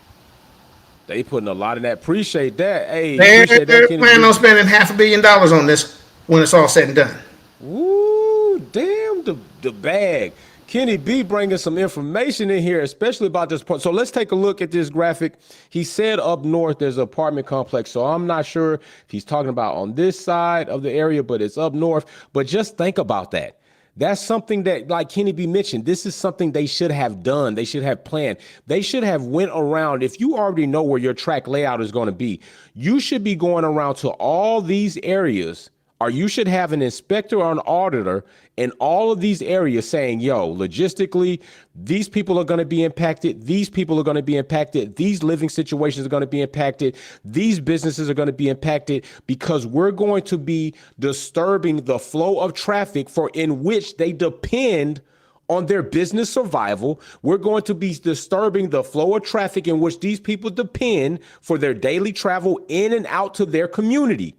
They putting a lot in that. Appreciate that. Hey, They're Kenny planning B. on spending $500 million on this when it's all said and done. Woo, damn the bag. Kenny B bringing some information in here, especially about this point. So let's take a look at this graphic. He said up north there's an apartment complex. So I'm not sure if he's talking about on this side of the area, but it's up north. But just think about that. That's something that, like Kenny B mentioned, this is something they should have done. They should have planned. They should have went around. If you already know where your track layout is going to be, you should be going around to all these areas, or you should have an inspector or an auditor in all of these areas saying, yo, logistically, these people are going to be impacted. These people are going to be impacted. These living situations are going to be impacted. These businesses are going to be impacted because we're going to be disturbing the flow of traffic for in which they depend on their business survival. We're going to be disturbing the flow of traffic in which these people depend for their daily travel in and out to their community.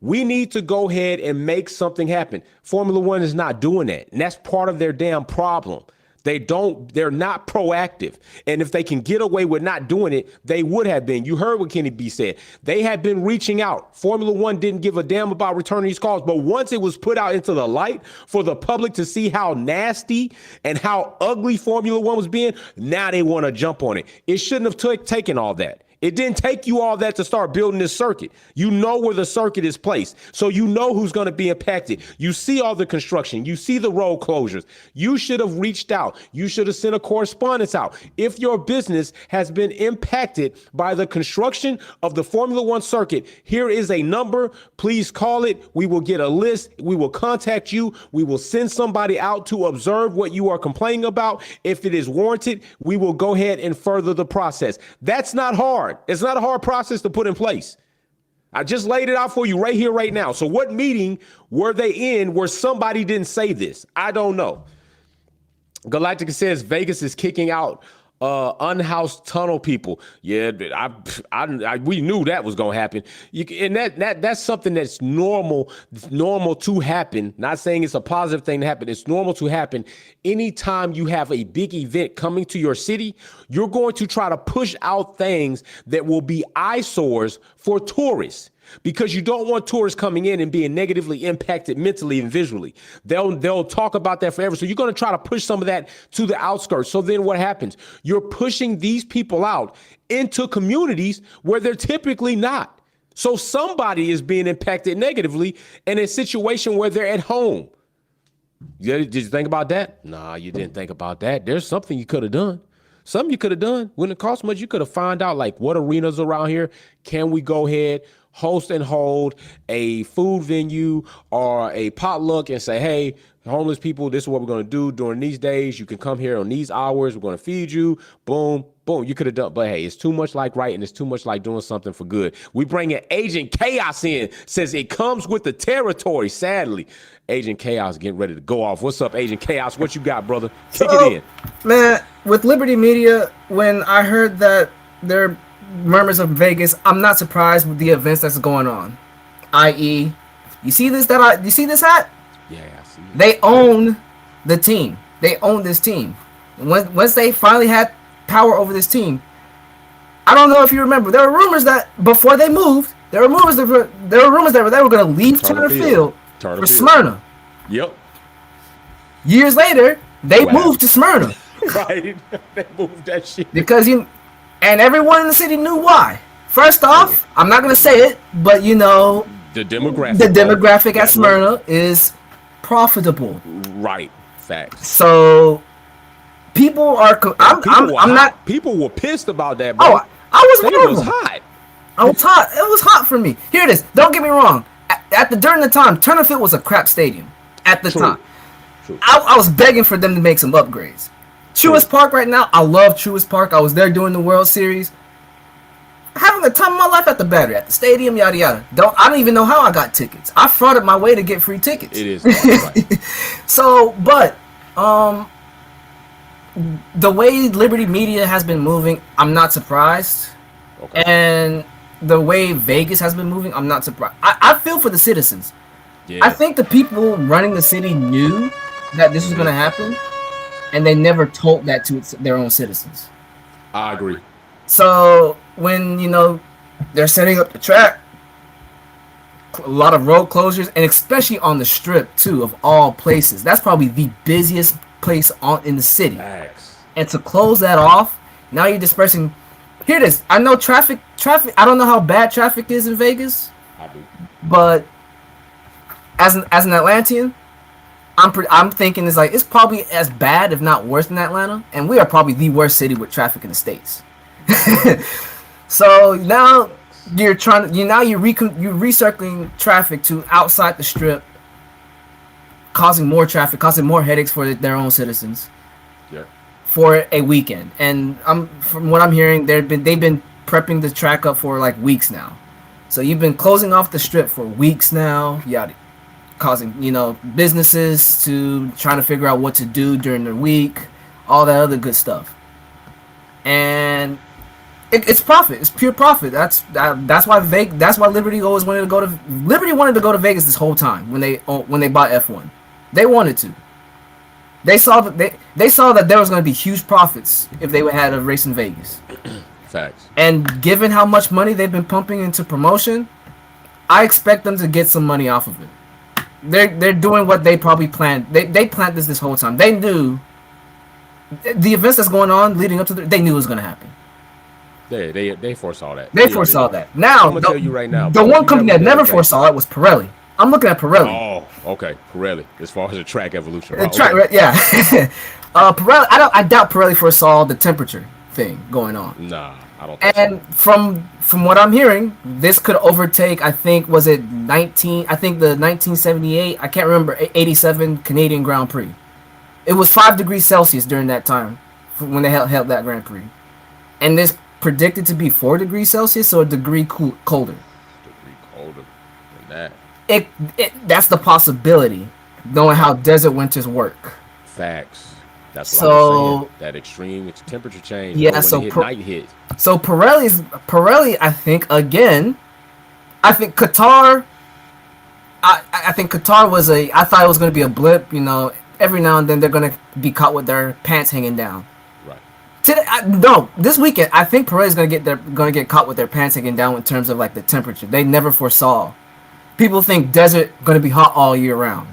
We need to go ahead and make something happen. Formula One is not doing that. And that's part of their damn problem. They're not proactive. And if they can get away with not doing it, they would have been. You heard what Kenny B said. They had been reaching out. Formula One didn't give a damn about returning these calls. But once it was put out into the light for the public to see how nasty and how ugly Formula One was being, now they want to jump on it. It shouldn't have taken all that. It didn't take you all that to start building this circuit. You know where the circuit is placed. So you know who's going to be impacted. You see all the construction. You see the road closures. You should have reached out. You should have sent a correspondence out. If your business has been impacted by the construction of the Formula One circuit, here is a number. Please call it. We will get a list. We will contact you. We will send somebody out to observe what you are complaining about. If it is warranted, we will go ahead and further the process. That's not hard. It's not a hard process to put in place. I just laid it out for you right here, right now. So what meeting were they in where somebody didn't say this? I don't know. Galactica says Vegas is kicking out unhoused tunnel people. Yeah, we knew that was gonna happen. And that's something that's normal to happen. Not saying it's a positive thing to happen. It's normal to happen. Anytime you have a big event coming to your city, you're going to try to push out things that will be eyesores for tourists. Because you don't want tourists coming in and being negatively impacted mentally and visually. They'll talk about that forever. So you're going to try to push some of that to the outskirts. So then what happens? You're pushing these people out into communities where they're typically not. So somebody is being impacted negatively in a situation where they're at home. Did you think about that? Nah, you didn't think about that. There's something you could have done. Something you could have done. Wouldn't it cost much? You could have found out like what arenas around here can we go ahead, host and hold a food venue or a potluck and say, hey, homeless people, this is what we're going to do during these days. You can come here on these hours. We're going to feed you. Boom, boom. You could have done, but hey, it's too much like right and it's too much like doing something for good. We bring in Agent Chaos in, says it comes with the territory. Sadly, Agent Chaos getting ready to go off. What's up, Agent Chaos? What you got, brother? Kick it in. Man, with Liberty Media, when I heard that there murmurs of Vegas, I'm not surprised with the events that's going on. I.e., you see this hat? Yeah, I see. They own the team. They own this team. once they finally had power over this team, I don't know if you remember, there were rumors that before they moved, there were rumors that they were going to leave Turner Field for Smyrna. Yep. Years later, they Wow. moved to Smyrna Right. They moved that shit. because and everyone in the city knew why. First off, I'm not going to say it, but The demographic. the demographic at That's Smyrna is profitable. Right. Facts. So people are. I'm not. People were pissed about that, Oh, bro. I was They one of was them. hot. I was hot. It was hot for me. Here it is. Don't get me wrong. During the time, Turner Field was a crap stadium. At the True. time, True. I was begging for them to make some upgrades. Truist Park right now, I love Truist Park. I was there during the World Series. Having the time of my life at the Battery, at the stadium, yada yada. I don't even know how I got tickets. I frauded my way to get free tickets. It is. Right. So, but the way Liberty Media has been moving, I'm not surprised. Okay. And the way Vegas has been moving, I'm not surprised. I feel for the citizens. Yeah. I think the people running the city knew that this was going to happen, and they never told that to their own citizens. I agree. So when they're setting up the track, a lot of road closures, and especially on the Strip too, of all places. That's probably the busiest place in the city. Facts. And to close that off, now you're dispersing. Here it is. I know traffic. I don't know how bad traffic is in Vegas, I do. but as an Atlantean, I'm thinking it's probably as bad, if not worse, than Atlanta, and we are probably the worst city with traffic in the states. So now you're recircling traffic to outside the Strip, causing more traffic, causing more headaches for their own citizens Yeah. for a weekend. And from what I'm hearing, they've been prepping the track up for like weeks now. So you've been closing off the Strip for weeks now, causing businesses to trying to figure out what to do during the week, all that other good stuff. And it's profit. It's pure profit. That's why Liberty always wanted to go to Liberty wanted to go to Vegas this whole time when they bought F1. They wanted to. They saw that there was going to be huge profits if they had a race in Vegas. Facts. And given how much money they've been pumping into promotion, I expect them to get some money off of it. They're doing what they probably planned. They planned this whole time. They knew the events that's going on leading up to they knew it was going to happen. They foresaw that. They foresaw that. Now, I'm gonna tell you right now, the bro, one you company that never did foresaw it was Pirelli. I'm looking at Pirelli. Oh, okay. Pirelli. As far as the track evolution. The Right, track, okay. right, yeah. Pirelli. I doubt Pirelli foresaw the temperature thing going on. Nah, I don't think And from what I'm hearing, this could overtake. I think the 1978. I can't remember 87 Canadian Grand Prix. It was 5 degrees Celsius during that time when they held that Grand Prix, and this predicted to be 4 degrees Celsius, so a degree colder. degree colder than that. That's the possibility, knowing how desert winters work. Facts. That's what I So- was saying. That extreme temperature change. Yeah, when so night hit. So Pirelli, I think again, I think Qatar. I think Qatar was I thought it was going to be a blip. Every now and then they're going to be caught with their pants hanging down. Right. This weekend I think Pirelli's going to get caught with their pants hanging down in terms of like the temperature. They never foresaw. People think desert going to be hot all year round.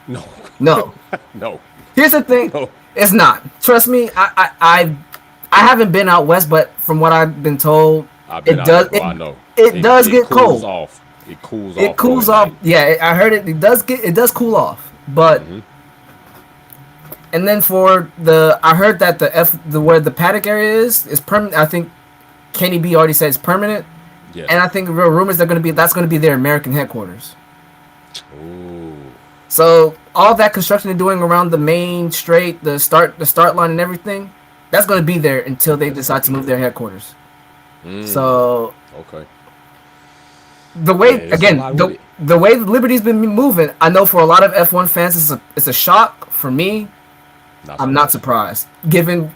No. No. No. Here's the thing. No. It's not. Trust me. I haven't been out west, but from what I've been told, I've been it out does. there, bro, I know. It does get cools cold. off. It cools off. It cools bro, at off. night. Yeah, I heard it. It does cool off. But and then I heard that where the paddock area is permanent. I think Kenny B already said it's permanent. Yeah. And I think the real rumors that's going to be their American headquarters. Ooh. So all that construction they're doing around the main straight, the start line and everything, that's going to be there until they decide to move their headquarters. So Okay. the way Yeah, there's a again lot with it. the way Liberty's been moving, I know for a lot of F1 fans it's a shock. For me, I'm not surprised, given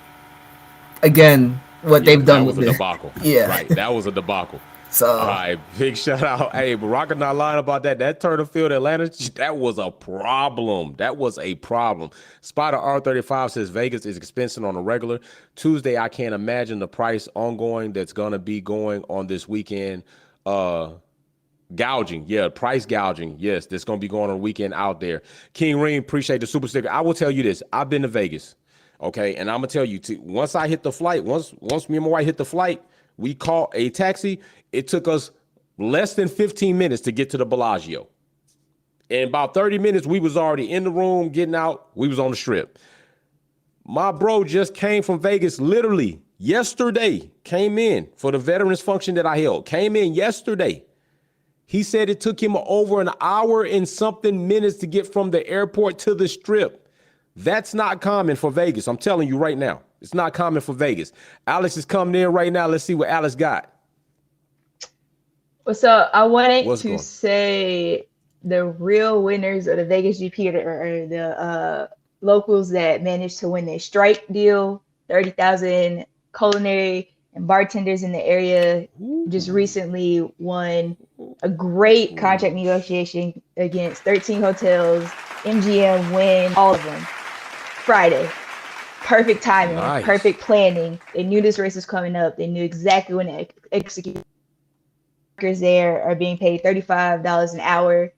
again what they've done That with was a it. debacle. Yeah. Right. That was a debacle. So All right, big shout out. Hey, Baraka not lying about that. That Turtle Field Atlanta, that was a problem. That was a problem. Spider R35 says Vegas is expensive on a regular. Tuesday, I can't imagine the price ongoing that's gonna be going on this weekend. Gouging, yeah, price gouging. Yes, that's gonna be going on a weekend out there. King Reem, appreciate the super sticker. I will tell you this: I've been to Vegas, okay, and I'm gonna tell you, once I hit the flight, once me and my wife hit the flight, we called a taxi. It took us less than 15 minutes to get to the Bellagio. In about 30 minutes, we was already in the room, getting out. We was on the strip. My bro just came from Vegas literally yesterday. Came in for the veterans function that I held. Came in yesterday. He said it took him over an hour and something minutes to get from the airport to the strip. That's not common for Vegas. I'm telling you right now. It's not common for Vegas. Alex is coming in right now. Let's see what Alex got. So I wanted What's to going? say the real winners of the Vegas GP are the locals that managed to win their strike deal. 30,000 culinary and bartenders in the area just recently won a great contract negotiation against 13 hotels. MGM win all of them Friday. Perfect timing, Nice. perfect planning. They knew this race was coming up. They knew exactly when to execute. Workers there are being paid $35 an hour,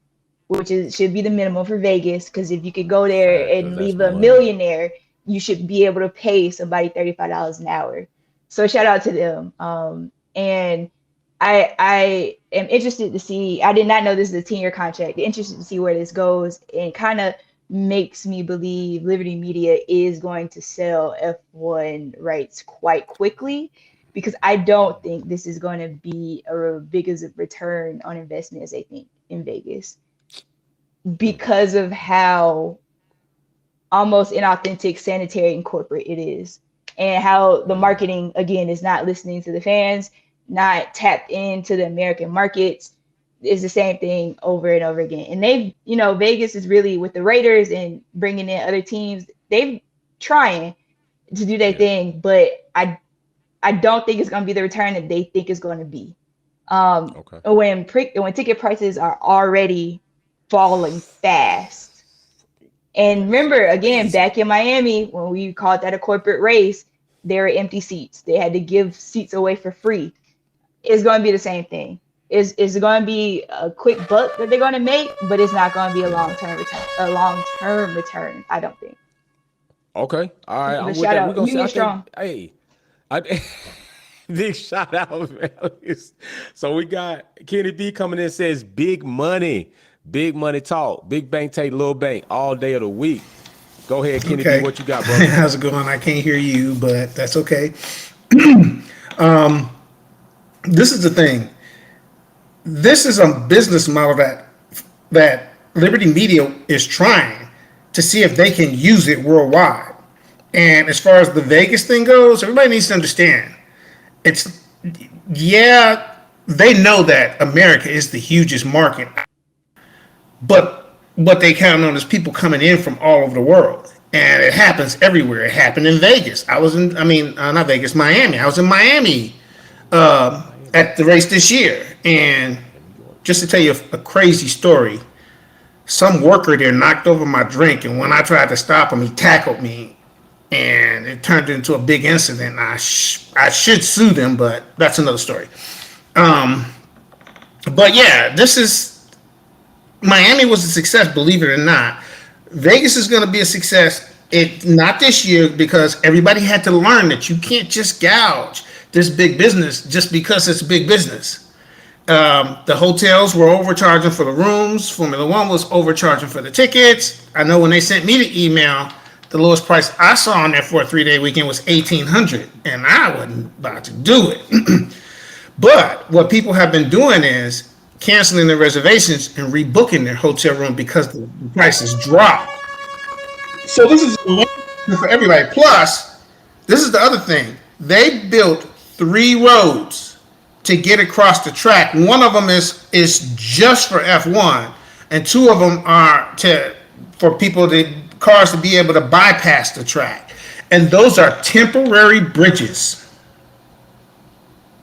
which should be the minimum for Vegas. Because if you could go there Yeah, and 'cause leave that's a money. millionaire, you should be able to pay somebody $35 an hour. So shout out to them. And I am interested to see. I did not know this is a 10-year contract. Interested to see where this goes, and kind of makes me believe Liberty Media is going to sell F1 rights quite quickly, because I don't think this is going to be a big as a return on investment as they think in Vegas, because of how almost inauthentic, sanitary, and corporate it is, and how the marketing, again, is not listening to the fans, not tapped into the American markets. Is the same thing over and over again. And Vegas is really, with the Raiders and bringing in other teams, they've trying to do their thing, but I don't think it's going to be the return that they think it's going to be. Okay. When ticket prices are already falling fast. And remember, again, back in Miami, when we called that a corporate race, there were empty seats. They had to give seats away for free. It's going to be the same thing. It's going to be a quick buck that they're going to make, but it's not going to be a long-term return, I don't think. Okay. All right. But I'm with shout that. out. We're gonna Union say, big shout out, man. So we got Kenny B coming in, says big money talk, big bank take little bank all day of the week. Go ahead, Kenny Okay. B, what you got, brother? How's it going? I can't hear you, but that's okay. This is the thing. This is a business model that Liberty Media is trying to see if they can use it worldwide. And as far as the Vegas thing goes, everybody needs to understand. They know that America is the hugest market, but what they count on is people coming in from all over the world. And it happens everywhere. It happened in Vegas. Not Vegas, Miami. I was in Miami at the race this year. And just to tell you a crazy story, some worker there knocked over my drink. And when I tried to stop him, he tackled me. And it turned into a big incident. I should sue them, but that's another story. But yeah, Miami was a success, believe it or not. Vegas is going to be a success. Not this year, because everybody had to learn that you can't just gouge this big business just because it's big business. The hotels were overcharging for the rooms. Formula One was overcharging for the tickets. I know when they sent me the email, the lowest price I saw on there for a 3-day weekend was $1,800, and I wasn't about to do it. But what people have been doing is canceling their reservations and rebooking their hotel room because the prices dropped. So this is for everybody. Plus, this is the other thing. They built 3 roads to get across the track. One of them is just for F1, and 2 of them are for cars to be able to bypass the track. And those are temporary bridges.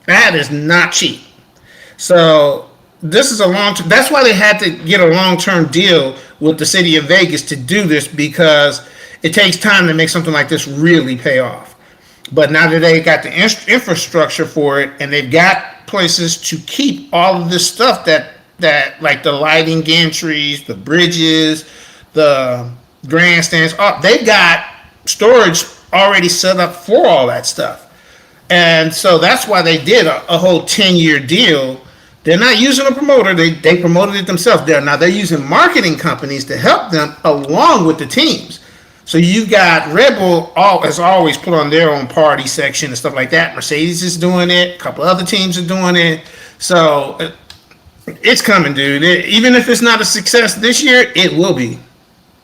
That is not cheap. So this is a long term. That's why they had to get a long term deal with the city of Vegas to do this, because it takes time to make something like this really pay off. But now that they got the infrastructure for it, and they've got places to keep all of this stuff that like the lighting gantries, the bridges, the grandstands, they've got storage already set up for all that stuff. And so that's why they did a whole 10-year deal. They're not using a promoter. They promoted it themselves. They're using marketing companies to help them along with the teams. So you've got Red Bull has always put on their own party section and stuff like that. Mercedes is doing it. A couple other teams are doing it. So it's coming, dude. Even if it's not a success this year, it will be.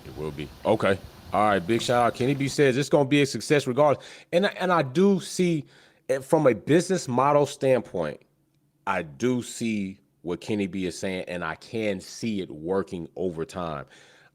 It will be. Okay. All right. Big shout out. Kenny B says it's going to be a success regardless. And I do see from a business model standpoint, I do see what Kenny B is saying, and I can see it working over time.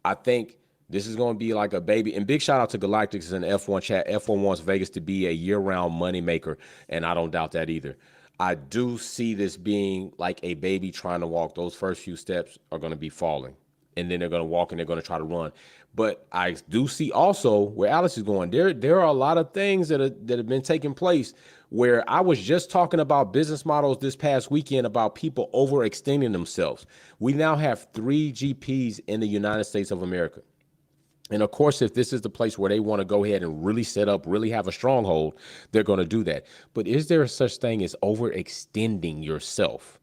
I think this is going to be like a baby. And big shout out to Galactics in the F1 chat. F1 wants Vegas to be a year-round moneymaker, and I don't doubt that either. I do see this being like a baby trying to walk. Those first few steps are going to be falling, and then they're going to walk and they're going to try to run. But I do see also where Alex is going. There are a lot of things that have been taking place where I was just talking about business models this past weekend about people overextending themselves. We now have 3 GPs in the United States of America. And of course, if this is the place where they want to go ahead and really set up, really have a stronghold, they're going to do that. But is there such thing as overextending yourself?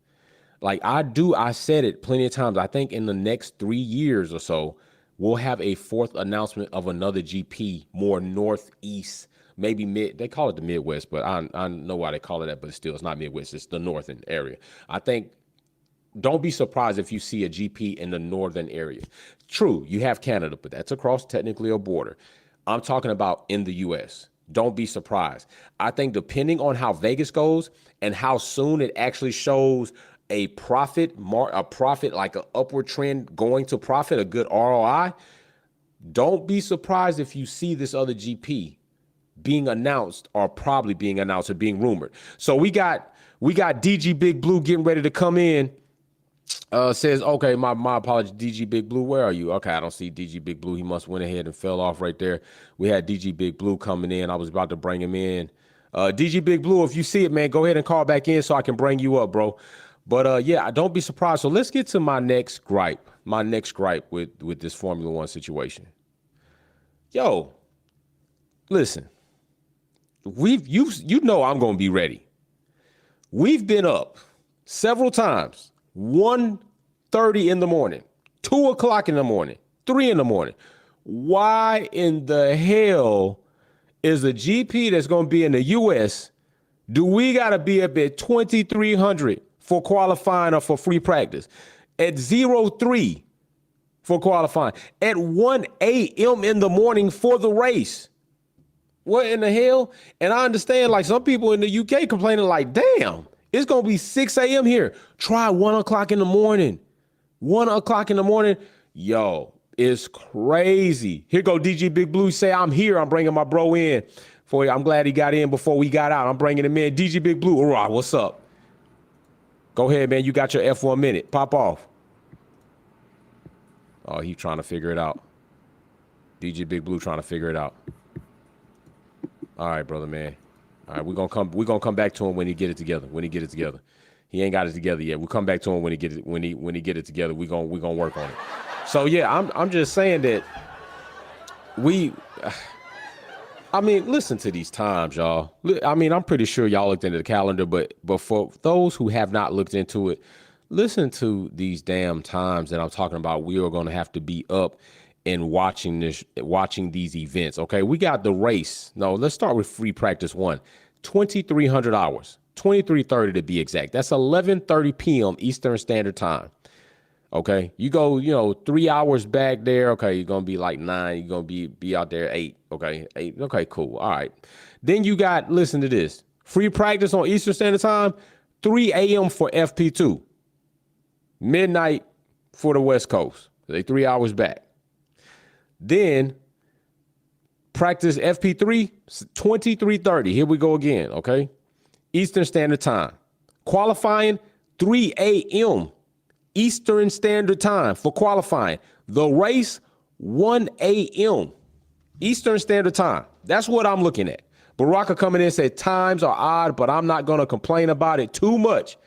Like I said it plenty of times. I think in the next 3 years or so, we'll have a 4th announcement of another GP, more northeast, maybe mid. They call it the Midwest, but I know why they call it that, but it's not Midwest. It's the northern area. I think don't be surprised if you see a GP in the northern area. True, you have Canada, but that's across technically a border. I'm talking about in the U.S. Don't be surprised. I think depending on how Vegas goes and how soon it actually shows a profit, like an upward trend going to profit, a good ROI, don't be surprised if you see this other GP being announced or probably being announced or being rumored. So we got DG Big Blue getting ready to come in. Says, okay, my apologies, DG Big Blue, where are you? Okay, I don't see DG Big Blue. He must went ahead and fell off right there. We had DG Big Blue coming in. I was about to bring him in. DG Big Blue, if you see it, man, go ahead and call back in so I can bring you up, bro. But yeah, don't be surprised. So let's get to my next gripe with this Formula One situation. Yo, listen, you know I'm gonna be ready. We've been up several times. 1:30 in the morning, 2 o'clock in the morning, 3 in the morning. Why in the hell is a GP that's going to be in the U.S. do we got to be up at 2,300 for qualifying or for free practice, at 03 for qualifying, at 1 a.m. in the morning for the race? What in the hell? And I understand, like, some people in the UK complaining like, damn, it's going to be 6 a.m. here. Try 1 o'clock in the morning. 1 o'clock in the morning. Yo, it's crazy. Here go DG Big Blue. Say, I'm here. I'm bringing my bro in for you. I'm glad he got in before we got out. I'm bringing him in. DG Big Blue. All right, what's up? Go ahead, man. You got your F1 minute. Pop off. Oh, he trying to figure it out. DG Big Blue trying to figure it out. All right, brother, man. All right, we're gonna come back to him when he get it together. He ain't got it together yet. We'll come back to him when he get it together. We're gonna work on it. So yeah, I'm just saying that listen to these times, y'all. I mean, I'm pretty sure y'all looked into the calendar, but for those who have not looked into it, listen to these damn times that I'm talking about. We are gonna have to be up and watching these events. Okay, we got the race. No, let's start with free practice 1. 2,300 hours, 23:30 to be exact. That's 11:30 p.m. Eastern Standard Time. Okay, you go, 3 hours back there. Okay, you're gonna be like 9. You're gonna be out there 8. Okay, 8. Okay, cool. All right. Then you got, listen to this, free practice on Eastern Standard Time, 3 a.m. for FP2, midnight for the West Coast. They 3 hours back. Then practice FP3, 23:30. Here we go again, okay? Eastern Standard Time. Qualifying, 3 a.m. Eastern Standard Time for qualifying. The race, 1 a.m. Eastern Standard Time. That's what I'm looking at. Baraka coming in and said times are odd, but I'm not going to complain about it too much.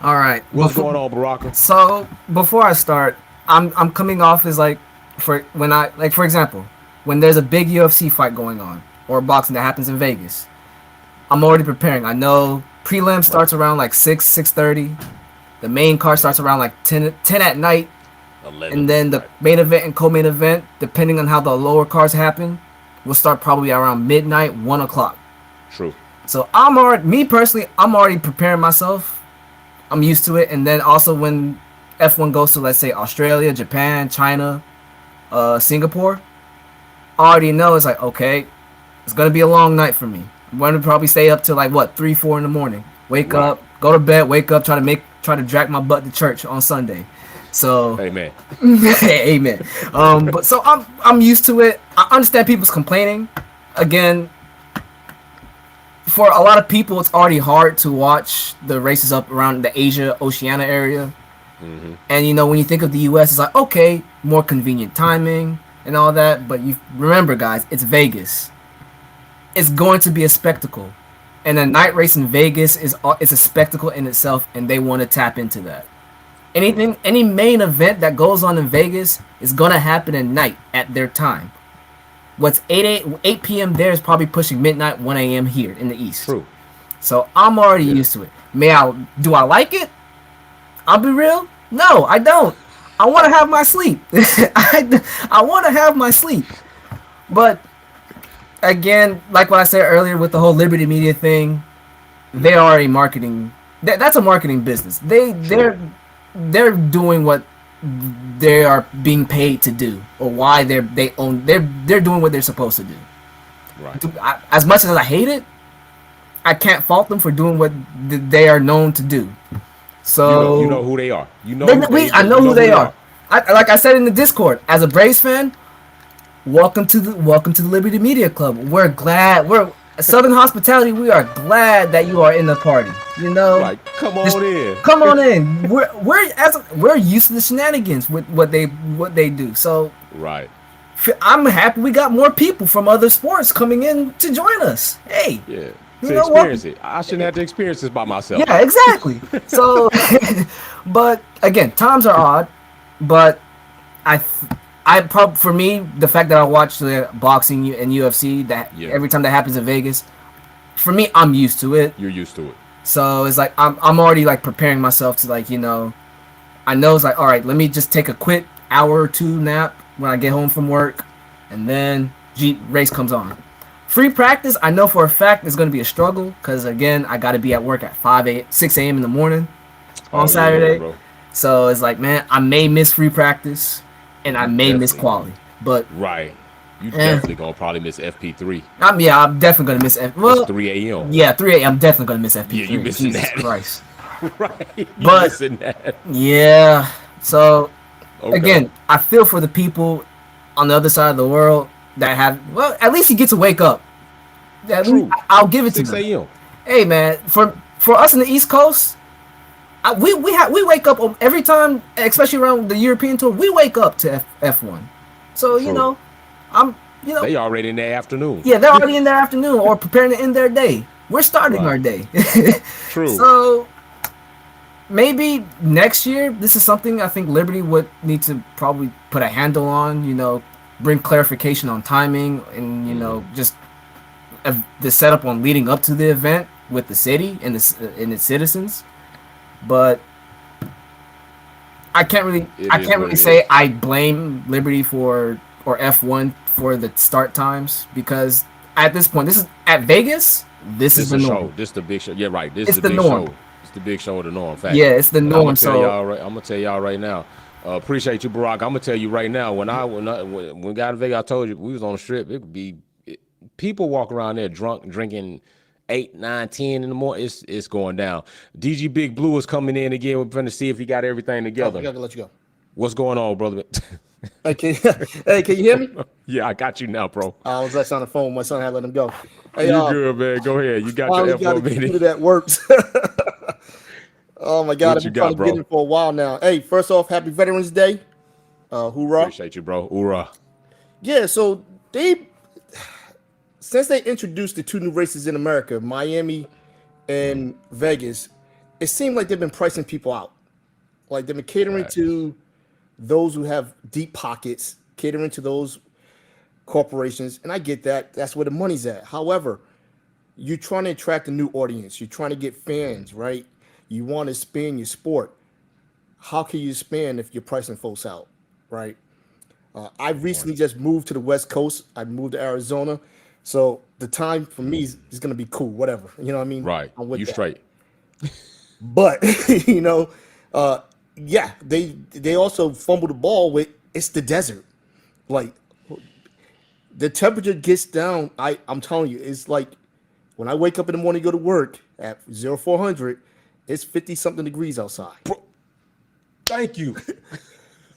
All right. What's going on, Baraka? So before I start, I'm coming off as like for example, when there's a big UFC fight going on or boxing that happens in Vegas, I'm already preparing. I know prelim starts around like 6:30. The main card starts around like 10 at night. 11. And then the main event and co-main event, depending on how the lower cards happen, will start probably around midnight, 1 o'clock. True. So I'm already preparing myself. I'm used to it. And then also when F1 goes to, let's say, Australia, Japan, China, Singapore, I already know it's like, okay, it's going to be a long night for me. I'm going to probably stay up till like, 3, 4 in the morning. Wake up, go to bed, wake up, try to drag my butt to church on Sunday. So Amen. amen. But so I'm used to it. I understand people's complaining. Again, for a lot of people, it's already hard to watch the races up around the Asia, Oceania area. Mm-hmm. And you know, when you think of the US, it's like, okay, more convenient timing and all that. But you remember, guys, it's Vegas. It's going to be a spectacle. And a night race in Vegas is a spectacle in itself, and they want to tap into that. Any main event that goes on in Vegas is gonna happen at night at their time. What's 8 p.m. there is probably pushing midnight, 1 a.m. here in the East. True. So I'm already used to it. Do I like it? I'll be real. No, I don't. I want to have my sleep. I want to have my sleep. But again, like what I said earlier with the whole Liberty Media thing, they are a marketing. That's a marketing business. They're doing what they are being paid to do, or why they're doing what they're supposed to do. Right. As much as I hate it, I can't fault them for doing what they are known to do. So you know who they are. I know who they are. Like I said in the Discord, as a Braves fan, welcome to the Liberty Media Club. We're glad. We're Southern Hospitality. We are glad that you are in the party. You know, like come on in. Come on in. We're used to the shenanigans with what they do. So right. I'm happy we got more people from other sports coming in to join us. Hey. Yeah. To experience it. I shouldn't have to experience this by myself. Yeah, exactly. So, but again, times are odd. But for me, the fact that I watch the boxing and UFC every time that happens in Vegas, for me, I'm used to it. You're used to it. So it's like I'm already like preparing myself to like, you know, I know it's like, all right, let me just take a quick hour or two nap when I get home from work, and then race comes on. Free practice, I know for a fact it's going to be a struggle because again, I got to be at work at 6 a.m. in the morning on Saturday. Yeah, so it's like, man, I may miss free practice and I may miss quali, but right. You definitely gonna probably miss FP3. I'm definitely gonna miss It's 3 a.m. Yeah, 3 a.m. I'm definitely gonna miss FP3. Yeah, you missing Jesus that. Christ. Right. You but missing that. Yeah. So again, I feel for the people on the other side of the world that have. Well, at least you get to wake up. True. I'll give it to 6 them. a.m. Hey man, for us in the East Coast, we wake up every time, especially around the European tour. We wake up to F1. So True. you know. They already in their afternoon. Yeah, they're already in their afternoon or preparing to end their day. We're starting our day. True. So maybe next year, this is something I think Liberty would need to probably put a handle on. You know, bring clarification on timing, and you know, just the setup on leading up to the event with the city and its citizens. But I can't really say I blame Liberty or F1 for the start times, because at this point, this is at Vegas. This is the norm. Show. This is the big show. Yeah, right. This it's is the big norm. show. It's the big show of the norm. Fact. Yeah, it's the norm. I'm gonna tell y'all right now. Appreciate you, Barack. I'm gonna tell you right now. When we got to Vegas, I told you we was on the strip. It could be people walk around there drunk, drinking 8, 9, 10 in the morning. It's going down. DG Big Blue is coming in again. We're trying to see if he got everything together. I gotta let you go. What's going on, brother? Hey, can you hear me? Yeah, I got you now, bro. I was actually on the phone. My son had let him go. Hey, you good, man? Go ahead. You got your F1 meeting. That works. Oh my God, What you I've been trying got, to get bro? in for a while now. Hey, first off, happy Veterans Day. Hoorah. Appreciate you, bro. Hoorah. Yeah, so since they introduced the two new races in America, Miami and Vegas, it seemed like they've been pricing people out. Like they've been catering Facts. to those who have deep pockets, catering to those corporations, and I get that. That's where the money's at. However, you're trying to attract a new audience. You're trying to get fans, right? You want to expand your sport. How can you expand if you're pricing folks out, right? I recently just moved to the West Coast. I moved to Arizona, so the time for me is going to be cool. Whatever, you know what I mean? Right. I'm with You that. straight. But you know, yeah, they also fumble the ball with it's the desert. Like the temperature gets down. I'm telling you, it's like when I wake up in the morning to go to work at 0400, it's 50 something degrees outside. Thank you.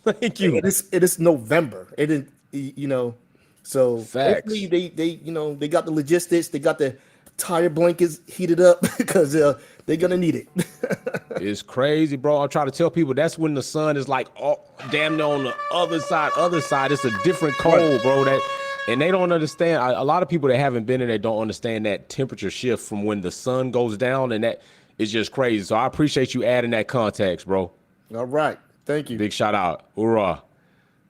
Thank you. It is November. It is, you know, so Facts. hopefully they got the logistics, they got the tire blankets heated up because they're gonna need it. It's crazy, bro. I try to tell people that's when the sun is like damn near on the other side. It's a different cold, bro. And they don't understand. A lot of people that haven't been in there don't understand that temperature shift from when the sun goes down, and that is just crazy. So I appreciate you adding that context, bro. All right, thank you. Big shout out. Hoorah.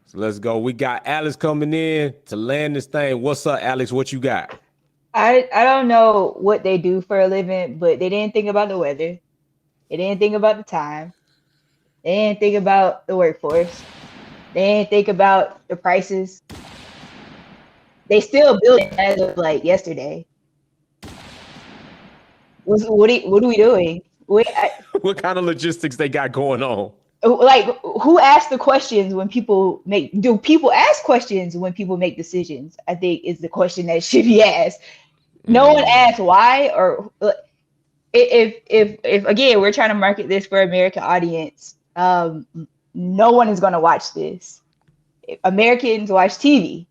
So let's go. We got Alex coming in to land this thing. What's up, Alex? What you got? I don't know what they do for a living, but they didn't think about the weather. They didn't think about the time. They didn't think about the workforce. They didn't think about the prices. They still build it as of like yesterday. What are we doing? What kind of logistics they got going on? Like, who asks the questions when people do people ask questions when people make decisions? I think is the question that should be asked. No one asks why, or if again we're trying to market this for American audience, no one is going to watch this. Americans watch TV.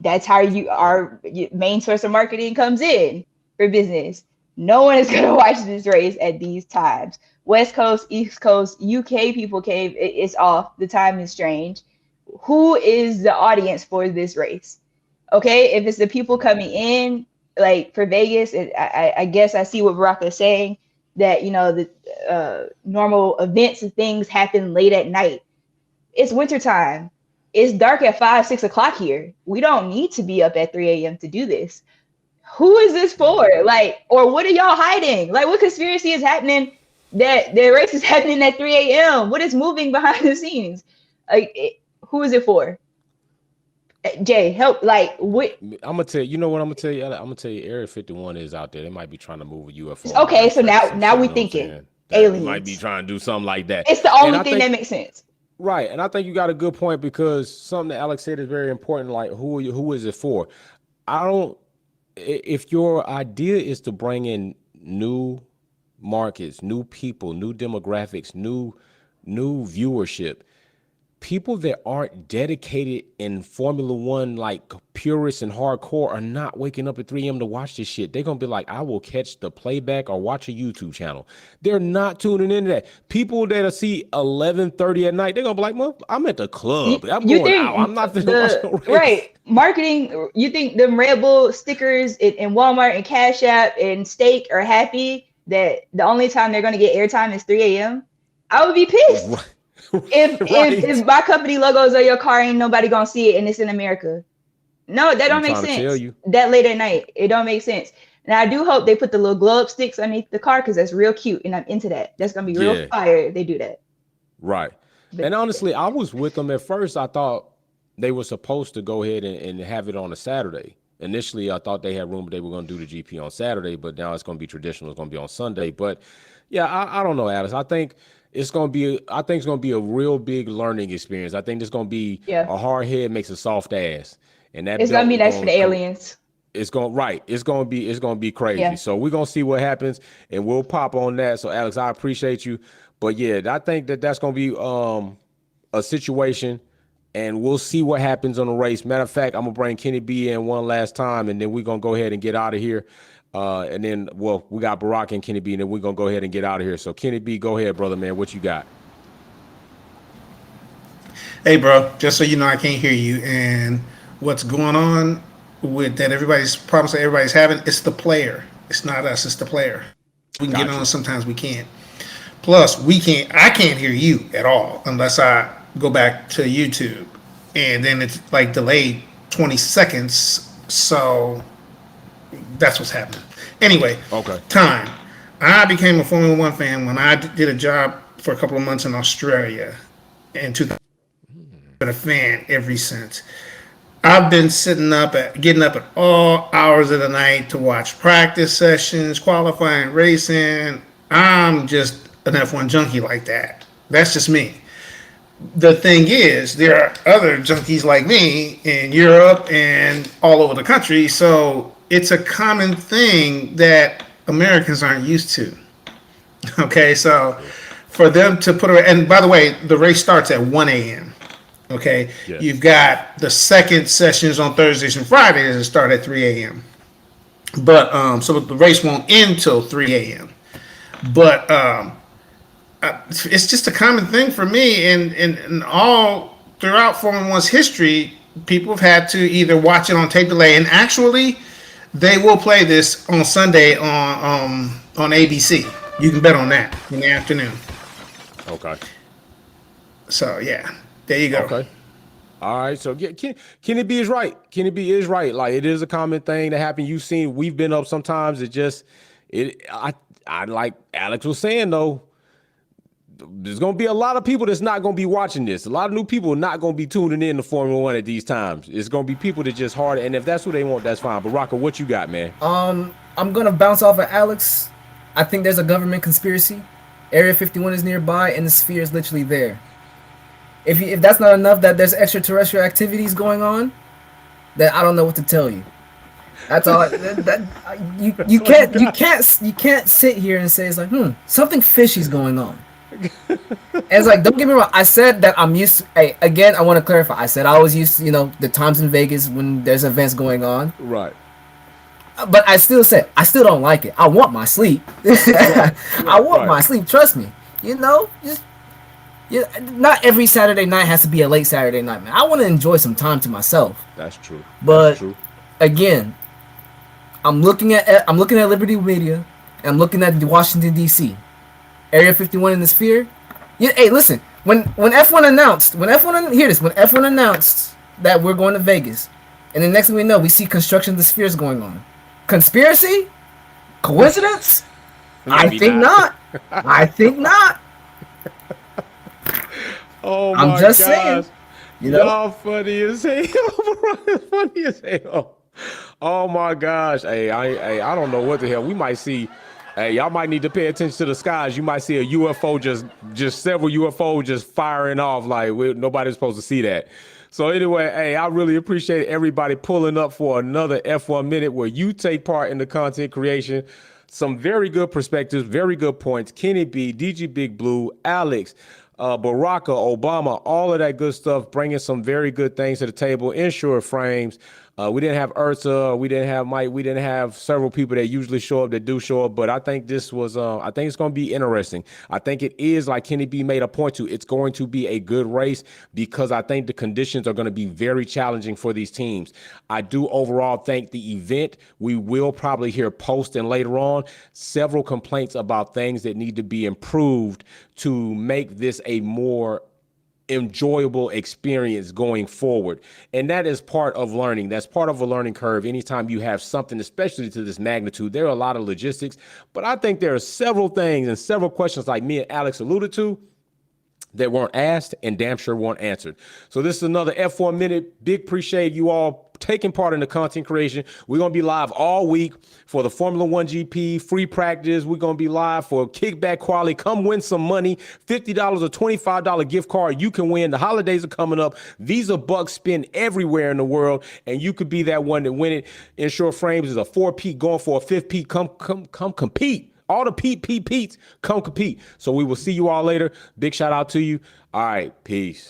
That's how our main source of marketing comes in for business. No one is going to watch this race at these times. West Coast, East Coast, UK people came. It's off. The time is strange. Who is the audience for this race? Okay, if it's the people coming in, like for Vegas, I guess I see what Baraka is saying, that the normal events and things happen late at night. It's wintertime. It's dark at 5, 6 o'clock here. We don't need to be up at 3 a.m. to do this. Who is this for? Like, or what are y'all hiding? Like, what conspiracy is happening that the race is happening at 3 a.m.? What is moving behind the scenes? Like, who is it for? Jay, help. Like, what? I'm gonna tell you. You know what I'm gonna tell you? I'm gonna tell you. Area 51 is out there. They might be trying to move a UFO. Okay, so now we thinking aliens. They might be trying to do something like that. It's the only thing that makes sense. Right, and I think you got a good point, because something that Alex said is very important. Like, who is it for? If your idea is to bring in new markets, new people, new demographics, new viewership, people that aren't dedicated in Formula One, like purists and hardcore, are not waking up at 3 a.m. to watch this shit. They're gonna be like, I will catch the playback or watch a YouTube channel. They're not tuning into that. People that'll see 11:30 at night, they're gonna be like, well, I'm at the club. I'm going out. I'm not watch no race. Right. Marketing, you think them Red Bull stickers in Walmart and Cash App and Steak are happy that the only time they're gonna get airtime is 3 a.m.? I would be pissed. Right. If my company logos on your car, ain't nobody gonna see it, and it's in America. No, that don't make sense. That late at night, it don't make sense. And I do hope they put the little glow up sticks underneath the car, because that's real cute, and I'm into that. That's gonna be real fire if they do that. Right. And honestly, I was with them at first. I thought they were supposed to go ahead and have it on a Saturday. Initially, I thought they had room, they were going to do the GP on Saturday, but now it's going to be traditional. It's going to be on Sunday. But yeah, I don't know, Alice. I think it's going to be a real big learning experience. I think it's going to be a hard head makes a soft ass. And that it's going to be nice for the aliens. It's going to be crazy. Yeah. So we're going to see what happens, and we'll pop on that. So Alex, I appreciate you. But yeah, I think that's going to be a situation, and we'll see what happens on the race. Matter of fact, I'm going to bring Kenny B in one last time, and then we're going to go ahead and get out of here. And then, well, we got Barack and Kenny B, and then we're gonna go ahead and get out of here. So, Kenny B, go ahead, brother, man. What you got? Hey, bro, just so you know, I can't hear you. And what's going on with that? Everybody's problems that everybody's having. It's the player. It's not us. It's the player. We can get Gotcha. on. Sometimes we can't. Plus, we can't. I can't hear you at all unless I go back to YouTube, and then it's like delayed 20 seconds. So that's what's happening. Anyway, Okay. time. I became a Formula One fan when I did a job for a couple of months in Australia in 2000. Been a fan ever since. I've been getting up at all hours of the night to watch practice sessions, qualifying, racing. I'm just an F1 junkie like that. That's just me. The thing is, there are other junkies like me in Europe and all over the country. So it's a common thing that Americans aren't used to. Okay, so for them to put it, and by the way, the race starts at 1 a.m. Okay, Yes. You've got the second sessions on Thursdays and Fridays that start at 3 a.m. But so the race won't end till 3 a.m. But it's just a common thing for me, and all throughout Formula One's history, people have had to either watch it on tape delay, and actually, they will play this on Sunday on ABC. You can bet on that in the afternoon. Okay. So yeah, there you go. Okay. All right. So yeah, Kenny B is right. Kenny B is right. Like, it is a common thing that happens. You've seen, we've been up sometimes. I like Alex was saying though, there's gonna be a lot of people that's not gonna be watching this. A lot of new people are not gonna be tuning in to Formula One at these times. It's gonna be people that just hard, and if that's what they want, that's fine. But Rocco, what you got, man? I'm gonna bounce off of Alex. I think there's a government conspiracy. Area 51 is nearby, and the sphere is literally there. If that's not enough, that there's extraterrestrial activities going on, then I don't know what to tell you. That's all. You can't sit here and say it's like something fishy's going on. And it's like, don't get me wrong. I said that I'm used to. Hey, again, I want to clarify. I said I was used to the times in Vegas when there's events going on. Right. But I still don't like it. I want my sleep. I want my sleep. Trust me. Not every Saturday night has to be a late Saturday night, man. I want to enjoy some time to myself. That's true. But That's true. again, I'm looking at Liberty Media, and I'm looking at Washington D.C. Area 51 in the sphere. Yeah, hey, listen. When F1 announced that we're going to Vegas, and the next thing we know, we see construction of the spheres going on. Conspiracy? Coincidence? I think not. I think not. Oh my I'm just gosh. saying. Y'all funny as hell. Funny as hell. Oh my gosh. Hey, I don't know what the hell. We might see. Hey, y'all might need to pay attention to the skies. You might see a UFO, just several UFOs just firing off. Like, nobody's supposed to see that. So anyway, hey, I really appreciate everybody pulling up for another F1 Minute where you take part in the content creation. Some very good perspectives, very good points. Kenny B, DG Big Blue, Alex, Baraka, Obama, all of that good stuff, bringing some very good things to the table. Insure Frames. We didn't have Ursa, we didn't have Mike, we didn't have several people that usually show up that do show up, but I think this was, I think it's going to be interesting. I think it is, like Kenny B made a point to, it's going to be a good race because I think the conditions are going to be very challenging for these teams. I do overall think the event, we will probably hear post and later on several complaints about things that need to be improved to make this a more enjoyable experience going forward. And that is part of learning. That's part of a learning curve. Anytime you have something, especially to this magnitude, there are a lot of logistics, but I think there are several things and several questions like me and Alex alluded to that weren't asked and damn sure weren't answered. So this is another F1 Minute. Big appreciate you all taking part in the content creation. We're going to be live all week for the Formula One GP, free practice. We're going to be live for kickback quality. Come win some money, $50 or $25 gift card. You can win. The holidays are coming up. Visa bucks spend everywhere in the world, and you could be that one to win it. Insure Frames is a 4-peat going for a 5-peat. Come compete. All the Pete's, come compete. So we will see you all later. Big shout out to you. All right, peace.